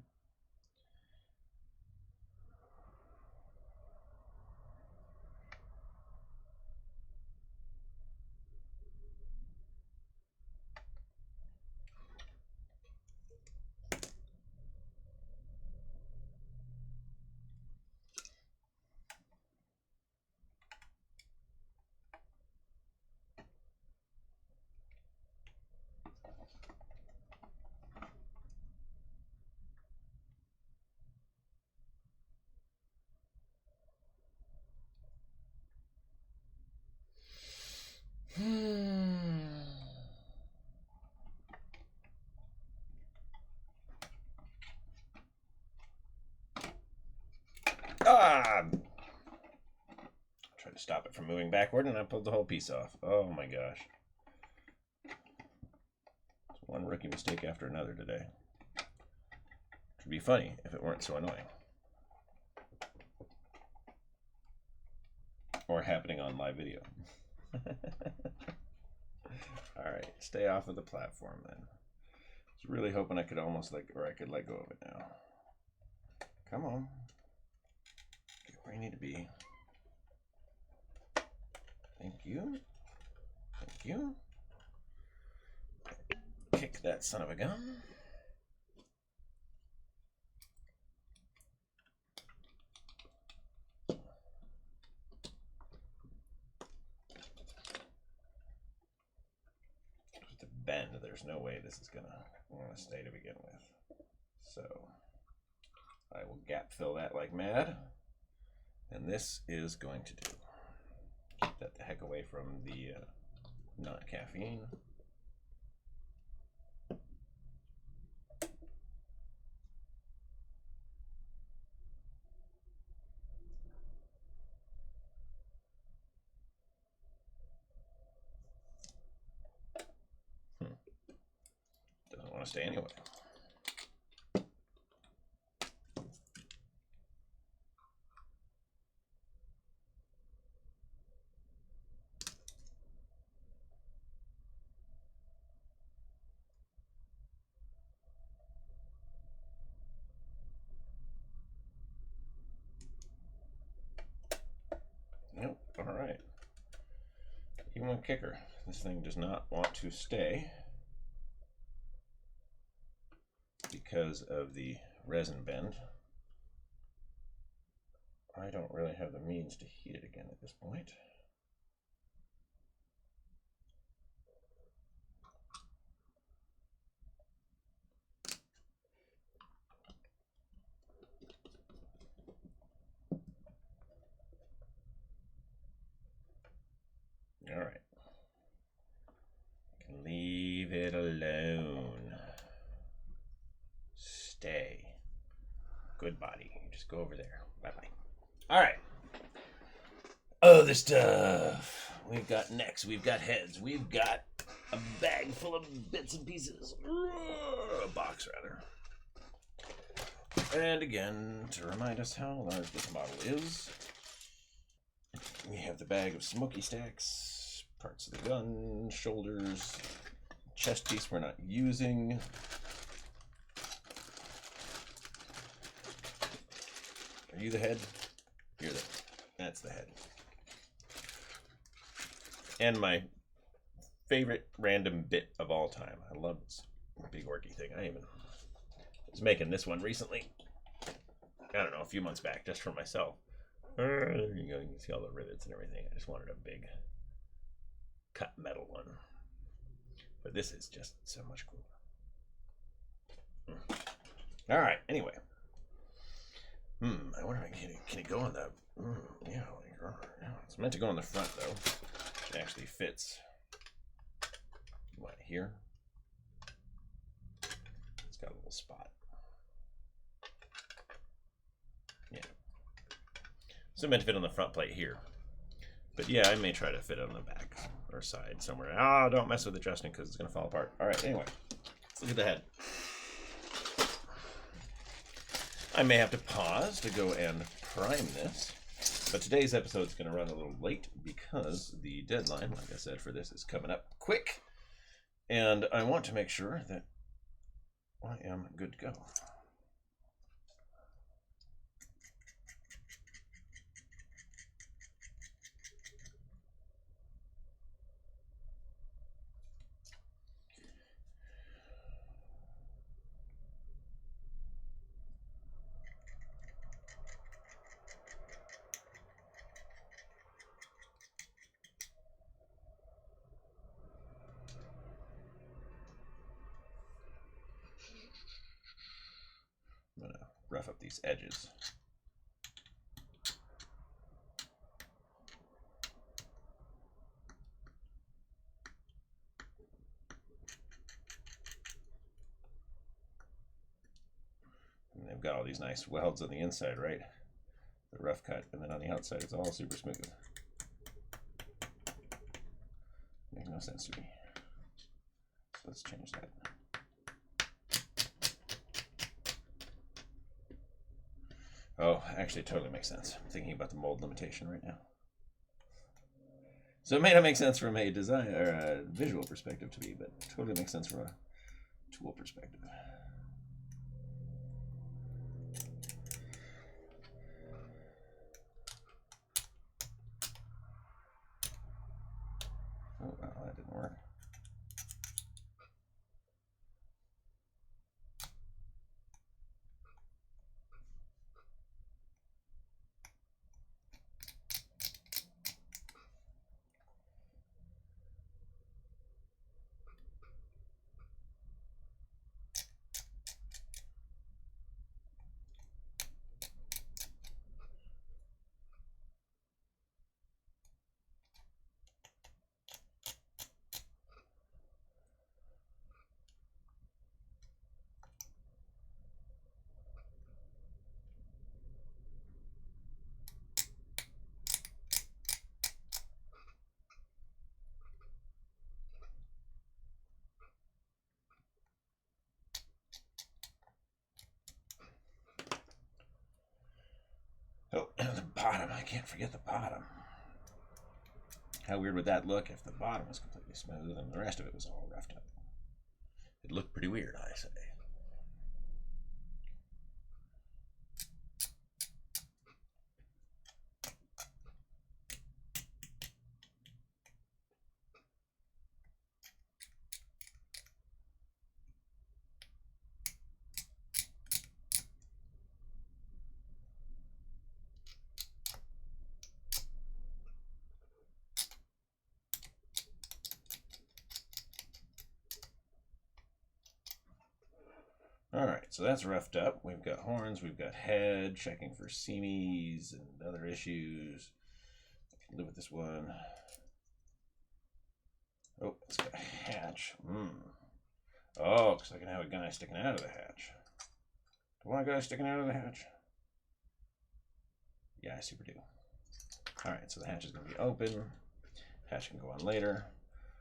Speaker 1: Ah! Try to stop it from moving backward, and I pulled the whole piece off. Oh my gosh. It's one rookie mistake after another today. It would be funny if it weren't so annoying. Or happening on live video. Alright, stay off of the platform then. I was really hoping I could almost I could let go of it now. Come on. Get where you need to be. Thank you. Thank you. Kick that son of a gun. there's no way this is gonna want to stay to begin with. So I will gap fill that like mad. And this is going to do. Keep that the heck away from the not caffeine. Doesn't want to stay anyway. Nope. All right. Even one kicker. This thing does not want to stay because of the resin bend. I don't really have the means to heat it again at this point. All right. Can leave it alone. Stay. Good body. You just go over there. Bye-bye. All right. Other stuff. We've got necks. We've got heads. We've got a bag full of bits and pieces. A box, rather. And again, to remind us how large this model is, we have the bag of smoky stacks, parts of the gun, shoulders, chest piece we're not using. Are you the head? You're the. That's the head. And my favorite random bit of all time. I love this big orky thing. I even was making this one recently. I don't know, a few months back, just for myself. There you go. You can see all the rivets and everything. I just wanted a big cut metal one. But this is just so much cooler. All right. Anyway. I wonder if can it go on the... yeah, it's meant to go on the front, though. It actually fits. What, here? It's got a little spot. Yeah. So meant to fit on the front plate here. But yeah, I may try to fit it on the back or side somewhere. Ah, don't mess with adjusting because it's going to fall apart. All right, anyway. Let's look at the head. I may have to pause to go and prime this. But today's episode is going to run a little late because the deadline, like I said, for this is coming up quick. And I want to make sure that I am good to go. I'm going to rough up these edges. And they've got all these nice welds on the inside, right? The rough cut, and then on the outside it's all super smooth. Makes no sense to me. So let's change that. Oh, actually, it totally makes sense. I'm thinking about the mold limitation right now. So it may not make sense from a design or a visual perspective to me, but it totally makes sense from a tool perspective. Oh, wow, that didn't work. I can't forget the bottom. How weird would that look if the bottom was completely smooth and the rest of it was all roughed up? It looked pretty weird, I say. All right, so that's roughed up. We've got horns, we've got head, checking for seamies and other issues. I can live with this one. Oh, it's got a hatch. Oh, because I can have a guy sticking out of the hatch. Do I want a guy sticking out of the hatch? Yeah, I super do. All right, so the hatch is going to be open. Hatch can go on later.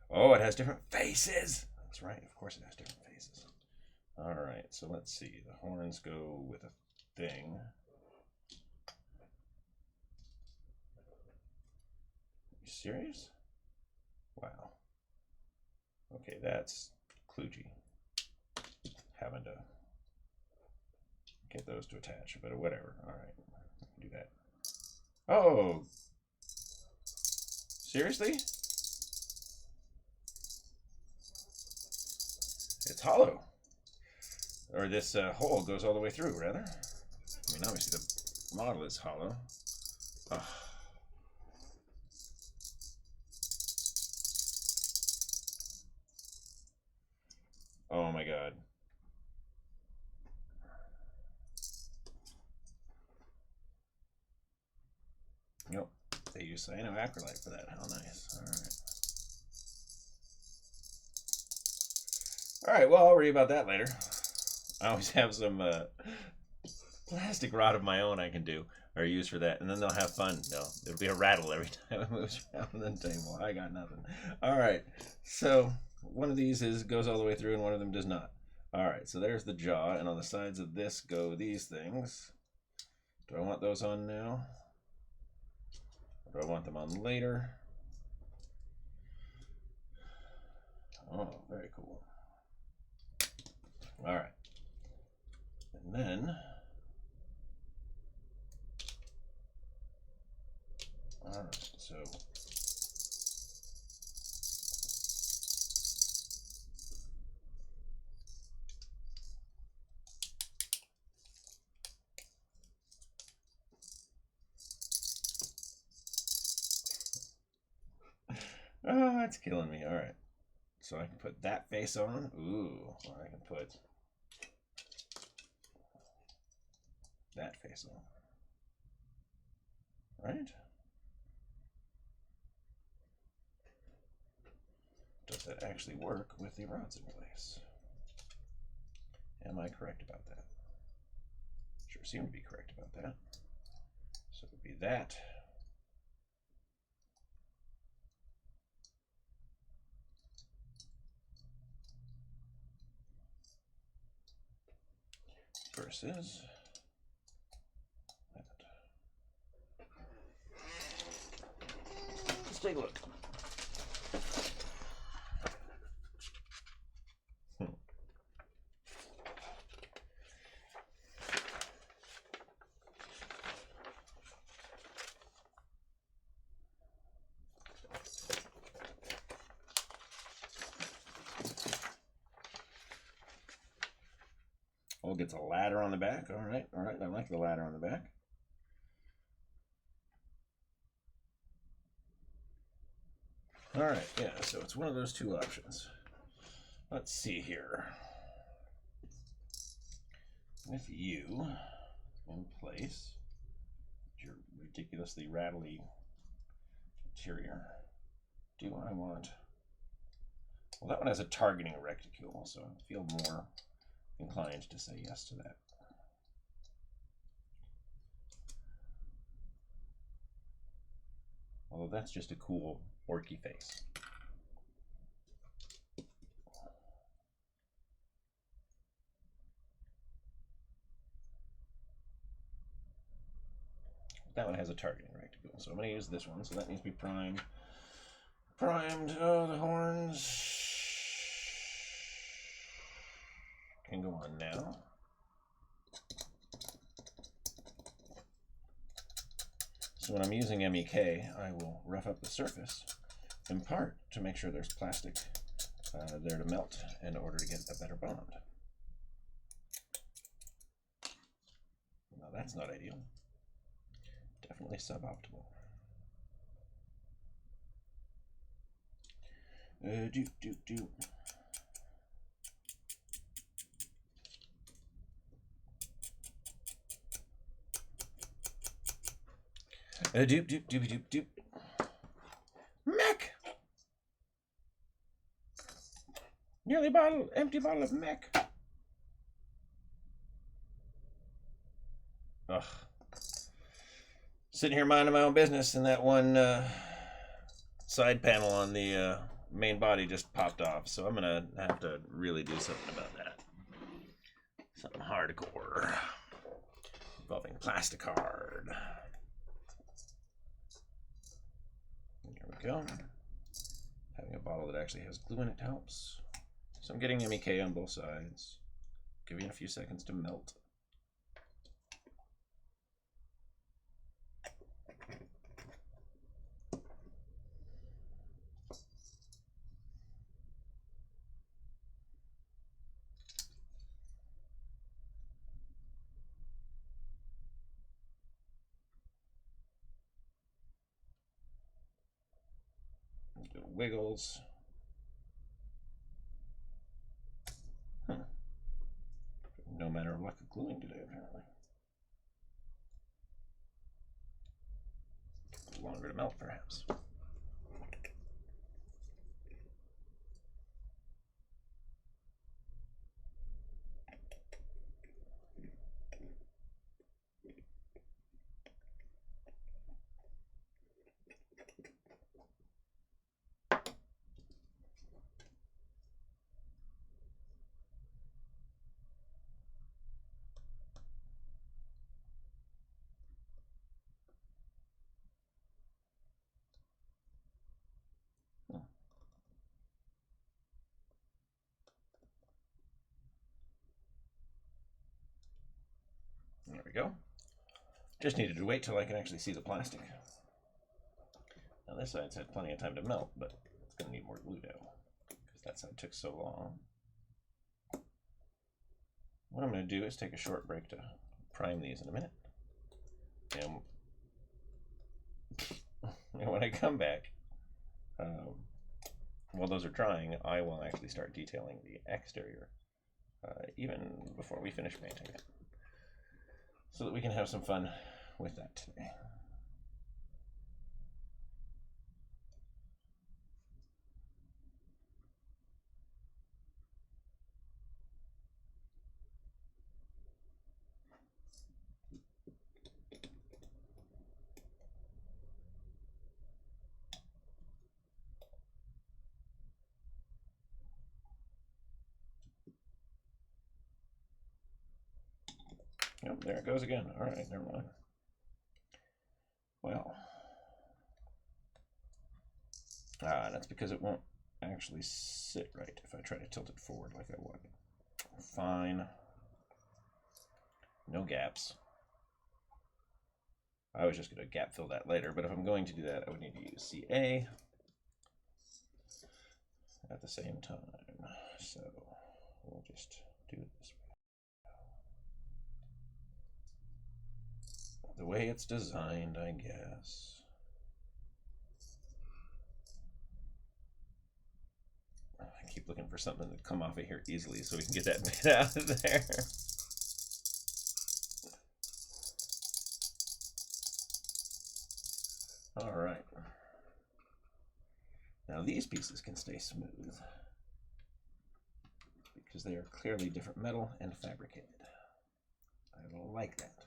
Speaker 1: Oh, it has different faces. That's right, of course it has different faces. All right, so let's see. The horns go with a thing. Are you serious? Wow. Okay, that's kludgy. Having to get those to attach, but whatever. All right, do that. Oh, seriously? It's hollow. Or this hole goes all the way through, rather. I mean, obviously the model is hollow. Oh. Oh my god. Nope. They use cyanoacrylate for that. How nice. All right, well, I'll worry about that later. I always have some plastic rod of my own I can do or use for that, and then they'll have fun. No, it'll be a rattle every time it moves around the table. I got nothing. All right, so one of these goes all the way through, and one of them does not. All right, so there's the jaw, and on the sides of this go these things. Do I want those on now? Or do I want them on later? Oh, very cool. All right. And then, all right, so oh, it's killing me. All right, so I can put that face on. Ooh, or I can put that face on. Right? Does that actually work with the rods in place? Am I correct about that? Sure seem to be correct about that. So it would be that. Versus that. Let's take a look. Oh, it gets a ladder on the back. All right, I like the ladder on the back. All right, yeah, so it's one of those two options. Let's see here. With you in place, your ridiculously rattly interior, do I want... Well, that one has a targeting reticule, so I feel more inclined to say yes to that. Although that's just a cool orky face.
Speaker 2: That one has a targeting rectangle, so I'm going to use this one. So that needs to be primed. Primed. Oh, the horns can go on now. So when I'm using MEK, I will rough up the surface, in part to make sure there's plastic there to melt in order to get a better bond. Now that's not ideal. Definitely suboptimal. Do. Doop. Mech! Nearly empty bottle of mech. Ugh. Sitting here minding my own business, and that one side panel on the main body just popped off. So I'm gonna have to really do something about that. Something hardcore involving plastic hard. Here we go. Having a bottle that actually has glue in it helps. So I'm getting MEK on both sides. Giving it a few seconds to melt. Little wiggles. No matter of luck of gluing today, apparently. Longer to melt, perhaps. There we go. Just needed to wait till I can actually see the plastic. Now this side's had plenty of time to melt, but it's going to need more glue dough because that side took so long. What I'm going to do is take a short break to prime these in a minute. And when I come back, while those are drying, I will actually start detailing the exterior even before we finish painting it, so that we can have some fun with that today. Yep, there it goes again. All right, never mind. Well, that's because it won't actually sit right if I try to tilt it forward like I would. Fine. No gaps. I was just going to gap fill that later, but if I'm going to do that, I would need to use CA at the same time. So we'll just do it this way. The way it's designed, I guess. I keep looking for something to come off of here easily so we can get that bit out of there. All right. Now these pieces can stay smooth because they are clearly different metal and fabricated. I like that.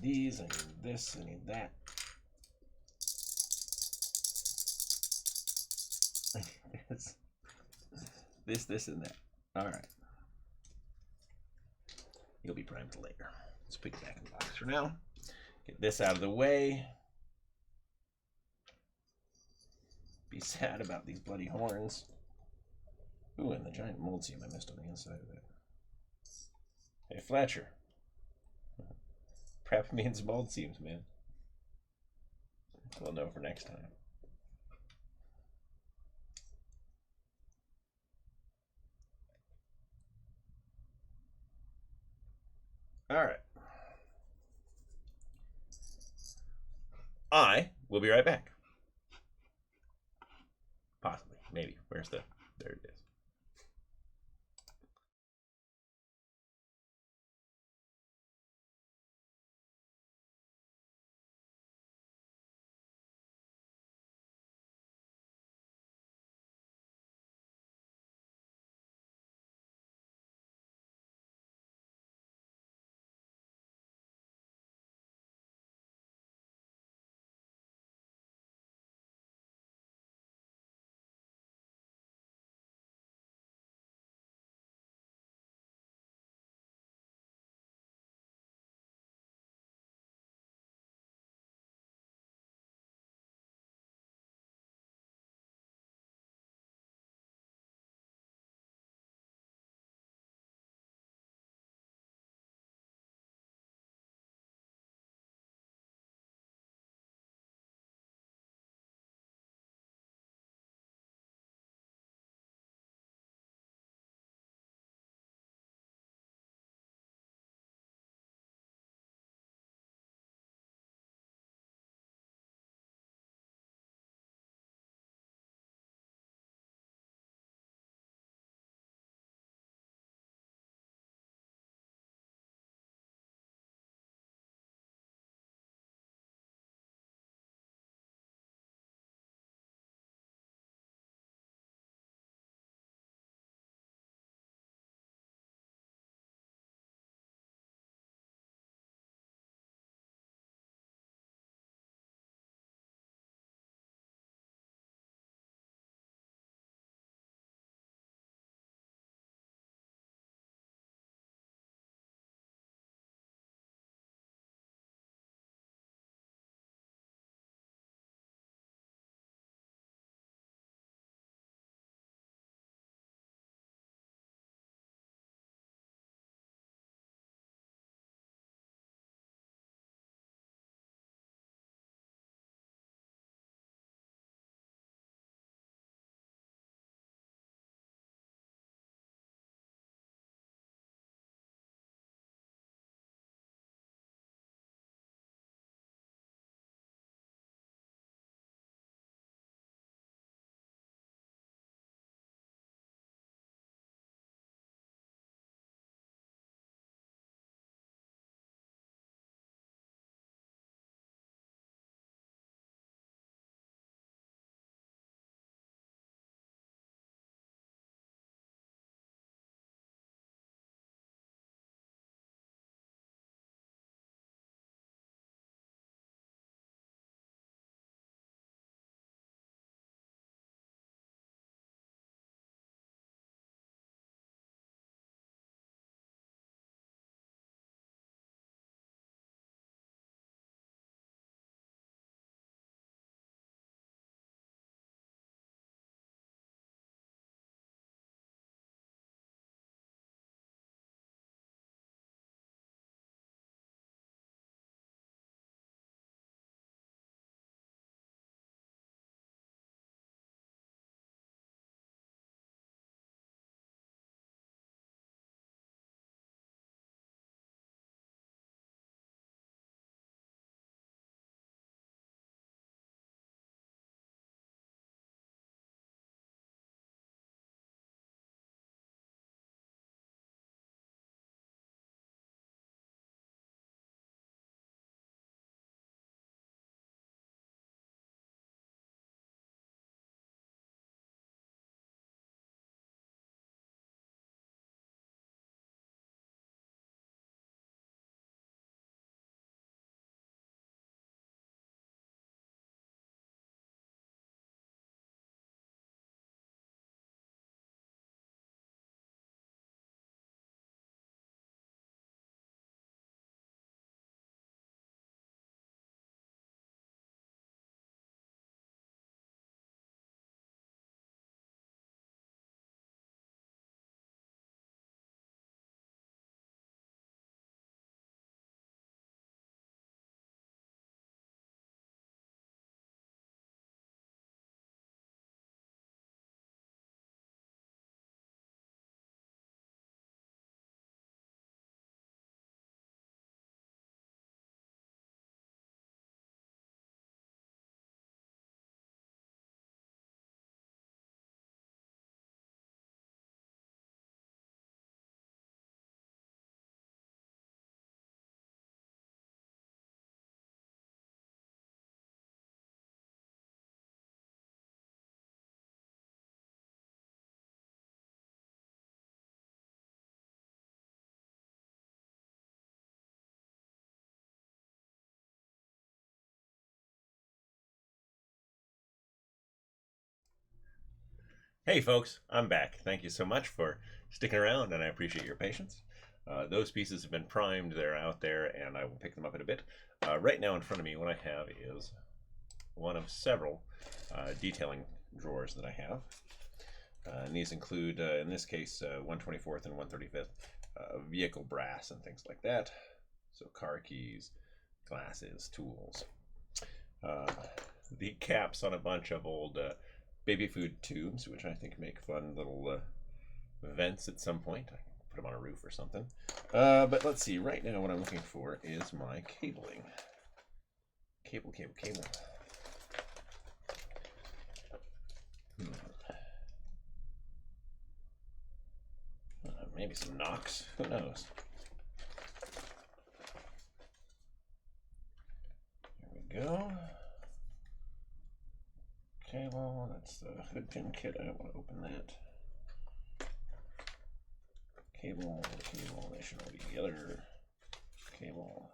Speaker 2: These, I need this, I need that. this, and that. All right. You'll be primed for later. Let's put it back in the box for now. Get this out of the way. Be sad about these bloody horns. Ooh, and the giant mold seam I missed on the inside of it. Hey, Fletcher. Prep means mold seams, man. We'll know for next time. All right. I will be right back. Possibly. Maybe. Where's the... There it is.
Speaker 1: Hey folks, I'm back. Thank you so much for sticking around, and I appreciate your patience. Those pieces have been primed, they're out there, and I will pick them up in a bit. Right now in front of me, what I have is one of several detailing drawers that I have. And these include, in this case, 124th and 135th vehicle brass and things like that. So car keys, glasses, tools. The caps on a bunch of old baby food tubes, which I think make fun little vents at some point. I can put them on a roof or something. But let's see, right now what I'm looking for is my cabling. Cable. Maybe some knocks, who knows? There we go. Cable, that's the hood pin kit. I don't want to open that. Cable, they should all be together. Cable.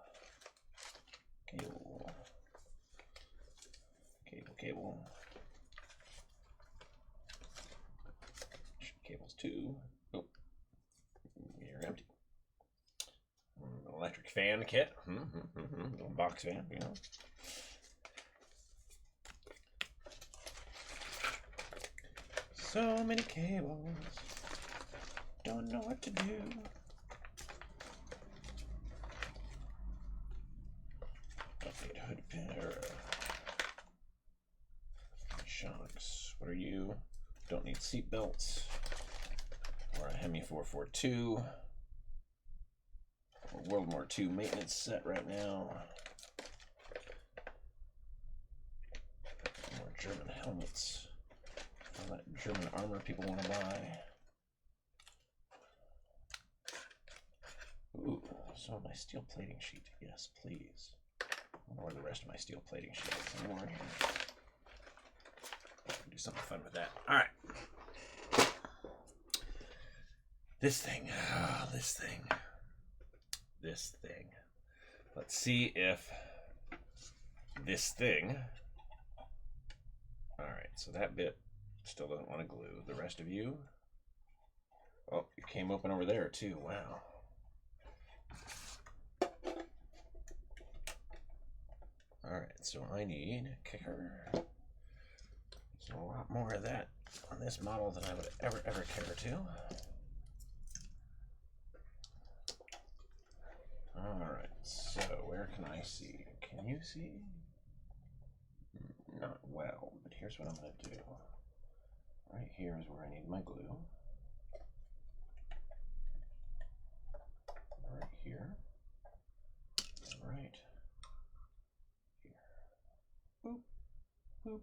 Speaker 1: Cables too. Oh, you're empty. Electric fan kit. Little box fan, you know. So many cables. Don't know what to do. Don't need hood pin or shocks. What are you? Don't need seat belts. Or a Hemi 442. A World War II maintenance set right now. More German helmets. All that German armor people want to buy. Ooh, so my steel plating sheet. Yes, please. I wonder where the rest of my steel plating sheet is. Somewhere here. Do something fun with that. All right. This thing. Let's see if this thing. All right, so that bit still doesn't want to glue. The rest of you. Oh, it came open over there too. Wow. All right, so I need a kicker. There's a lot more of that on this model than I would ever care to. All right, so where can I see? Can you see? Not well, but here's what I'm going to do. Right here is where I need my glue. Right here. Right here. Boop, boop.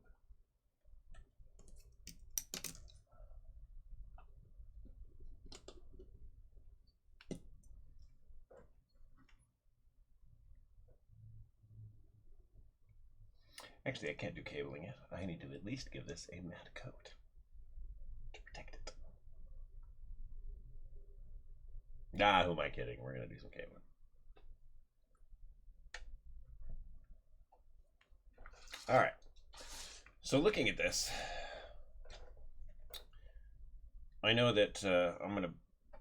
Speaker 1: Actually, I can't do cabling yet. I need to at least give this a matte coat to protect it. Nah, who am I kidding? We're going to do some cabling. All right. So looking at this, I know that I'm going to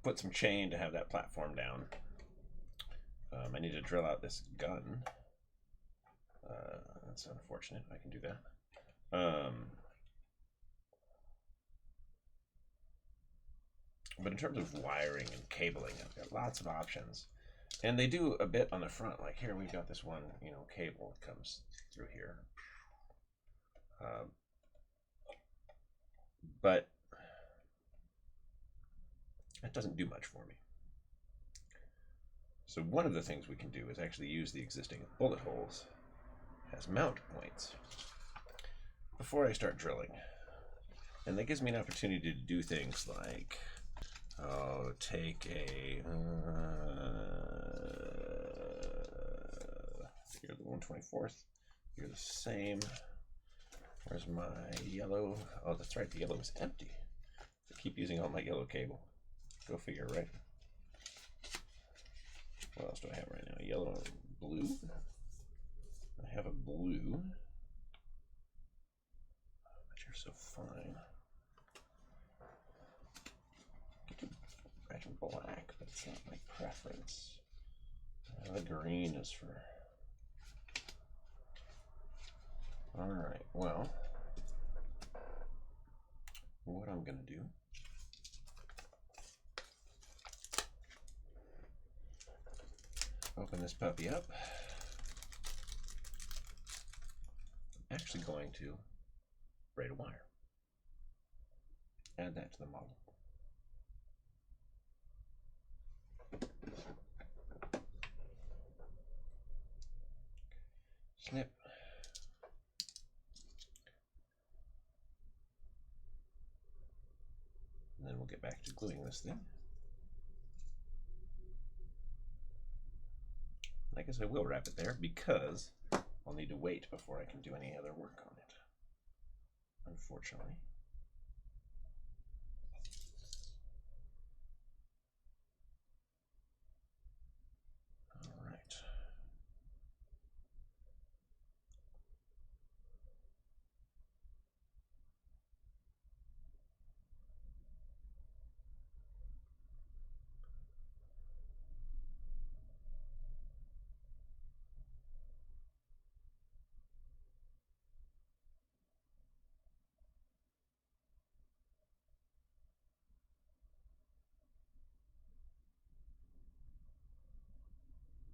Speaker 1: put some chain to have that platform down. I need to drill out this gun. That's unfortunate. I can do that. But in terms of wiring and cabling, I've got lots of options. And they do a bit on the front. Like here, we've got this one, cable that comes through here. But that doesn't do much for me. So one of the things we can do is actually use the existing bullet holes as mount points before I start drilling. And that gives me an opportunity to do things like, take a, you're the 124th, you're the same. Where's my yellow? Oh, that's right, the yellow is empty. I keep using all my yellow cable. Go figure, right? What else do I have right now? Yellow and blue? I have a blue. But you're so fine.
Speaker 2: black, but it's not my preference. The green is for... Alright, well, what I'm going to do open this puppy up. I'm actually going to braid a wire. Add that to the model. Snip. And then we'll get back to gluing this thing. I guess I will wrap it there because I'll need to wait before I can do any other work on it, unfortunately. All right.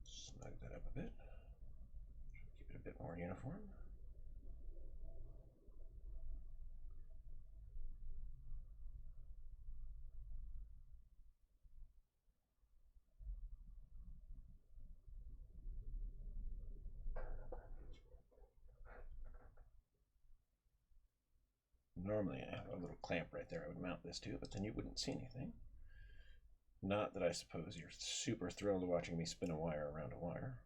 Speaker 2: Snug that up a bit. Keep it a bit more uniform. Normally I have a little clamp right there I would mount this to, but then you wouldn't see anything. Not that I suppose you're super thrilled watching me spin a wire around a wire.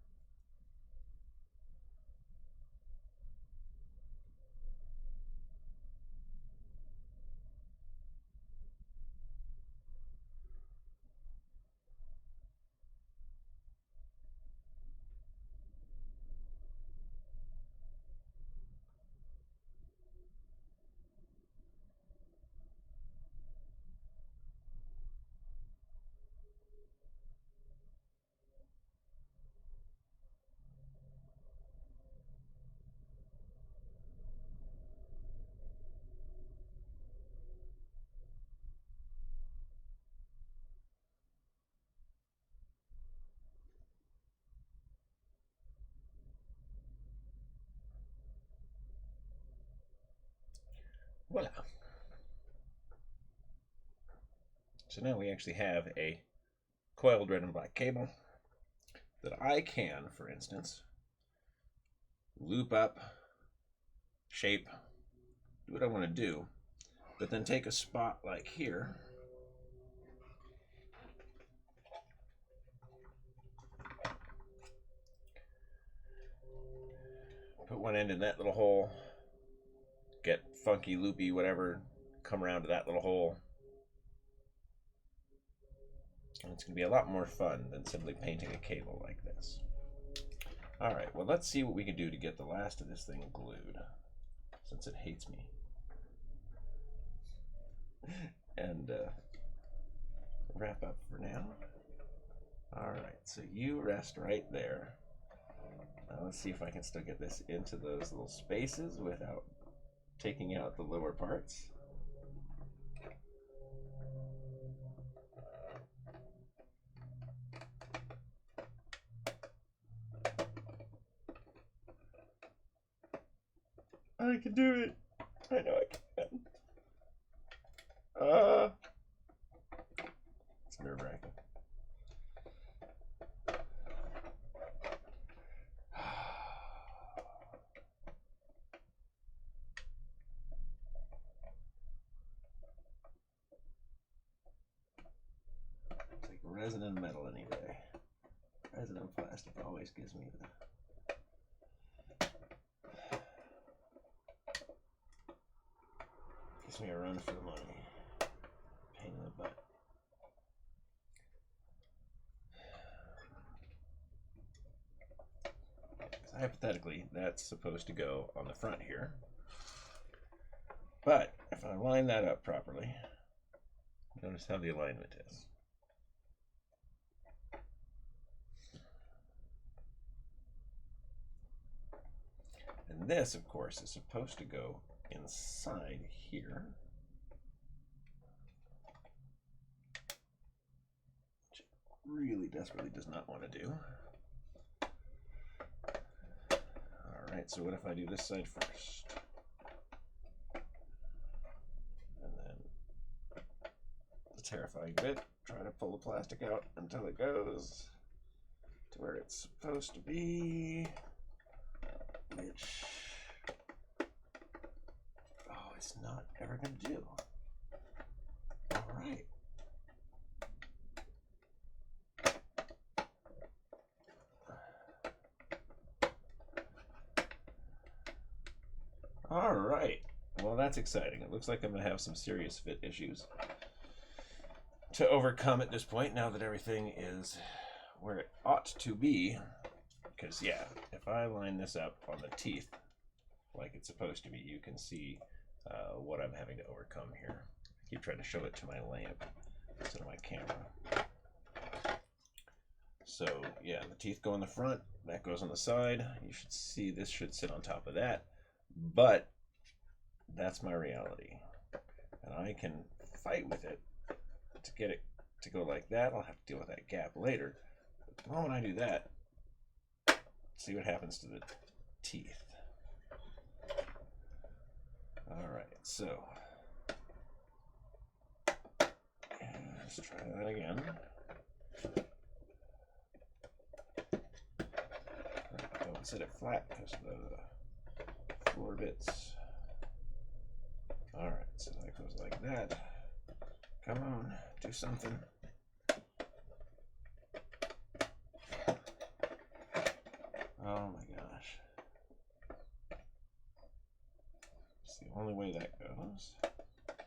Speaker 2: Voila. So now we actually have a coiled red and black cable that I can, for instance, loop up, shape, do what I want to do, but then take a spot like here, put one end in that little hole, get funky, loopy, whatever, come around to that little hole. And it's going to be a lot more fun than simply painting a cable like this. Alright, well, let's see what we can do to get the last of this thing glued, since it hates me. And wrap up for now. Alright, so you rest right there. Now let's see if I can still get this into those little spaces without taking out the lower parts. I can do it. I know I can. It's nerve-wracking. It's like resin and metal any day. Resin and plastic always gives me the... Gives me a run for the money. Pain in the butt. So hypothetically, that's supposed to go on the front here. But if I line that up properly, notice how the alignment is. And this, of course, is supposed to go inside here. Which it really desperately does not want to do. Alright, so what if I do this side first? And then the terrifying bit, try to pull the plastic out until it goes to where it's supposed to be. Which, oh, it's not ever going to do. All right. All right. Well, that's exciting. It looks like I'm going to have some serious fit issues to overcome at this point, now that everything is where it ought to be. Because, yeah, if I line this up on the teeth like it's supposed to be, you can see what I'm having to overcome here. I keep trying to show it to my lamp instead of my camera. So, yeah, the teeth go in the front, that goes on the side. You should see this should sit on top of that. But that's my reality. And I can fight with it to get it to go like that. I'll have to deal with that gap later. But the moment I do that, see what happens to the teeth. All right, so let's try that again. Don't set it flat because of the floor bits. All right, so that goes like that. Come on, do something. Oh my gosh. It's the only way that goes.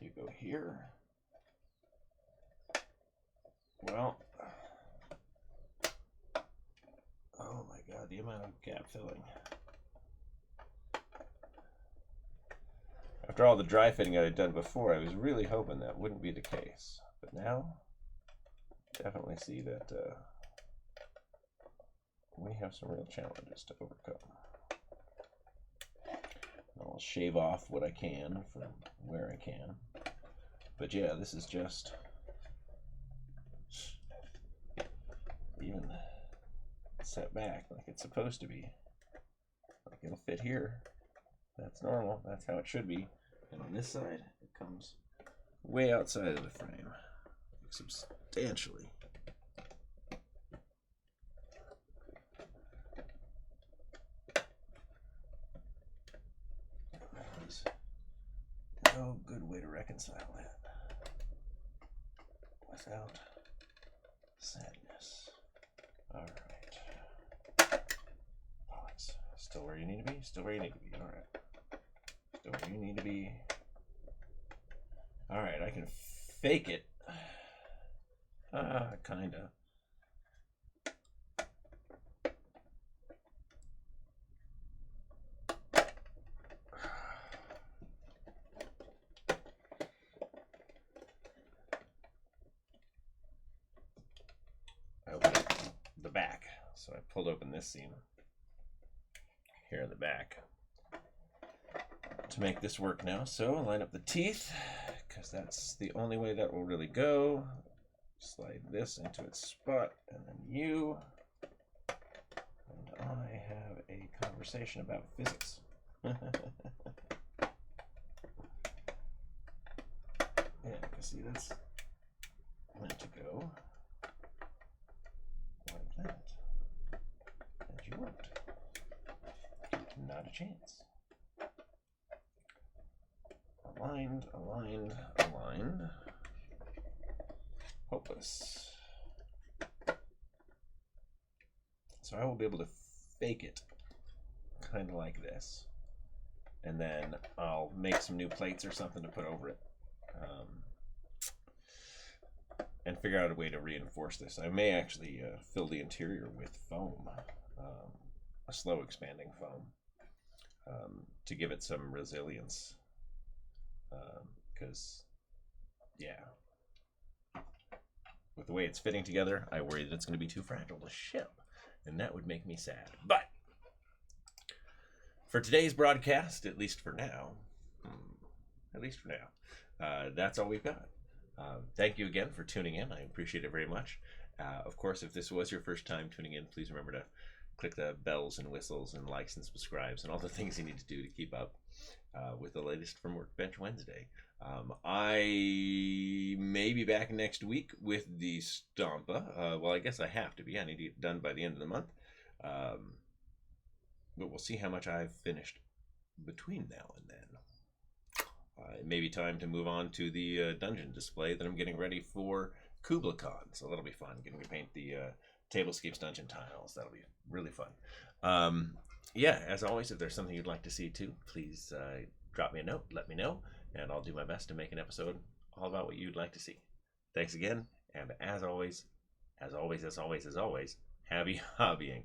Speaker 2: You go here. Well, oh my god, the amount of gap filling. After all the dry fitting I had done before, I was really hoping that wouldn't be the case. But now, definitely see that we have some real challenges to overcome. I'll shave off what I can from where I can. But yeah, this is just even set back like it's supposed to be. Like it'll fit here. That's normal. That's how it should be. And on this side, it comes way outside of the frame. Like substantially. There's no good way to reconcile that without sadness. Alright. Oh, it's still where you need to be? Still where you need to be. Alright. Still where you need to be. Alright, I can fake it. Kinda. I opened the back, so I pulled open this seam here in the back to make this work now. So line up the teeth, because that's the only way that will really go. Slide this into its spot, and then you and I have a conversation about physics. Yeah, because see, that's meant to go like that. And you won't. Not a chance. Aligned, aligned, aligned. Hopeless. So I will be able to fake it kind of like this. And then I'll make some new plates or something to put over it. And figure out a way to reinforce this. I may actually fill the interior with foam. A slow expanding foam. To give it some resilience. Because, yeah. With the way it's fitting together, I worry that it's going to be too fragile to ship. And that would make me sad. But
Speaker 1: for today's broadcast, at least for now, that's all we've got. Thank you again for tuning in. I appreciate it very much. Of course, if this was your first time tuning in, please remember to click the bells and whistles and likes and subscribes and all the things you need to do to keep up with the latest from Workbench Wednesday. I may be back next week with the Stompa. Well, I guess I have to be. I need to get it done by the end of the month. But we'll see how much I've finished between now and then. It may be time to move on to the dungeon display that I'm getting ready for Kubla Khan. So that'll be fun, getting to paint the Tablescapes dungeon tiles. That'll be really fun. Yeah, as always, if there's something you'd like to see too, please drop me a note, let me know, and I'll do my best to make an episode all about what you'd like to see. Thanks again, and as always, happy hobbying.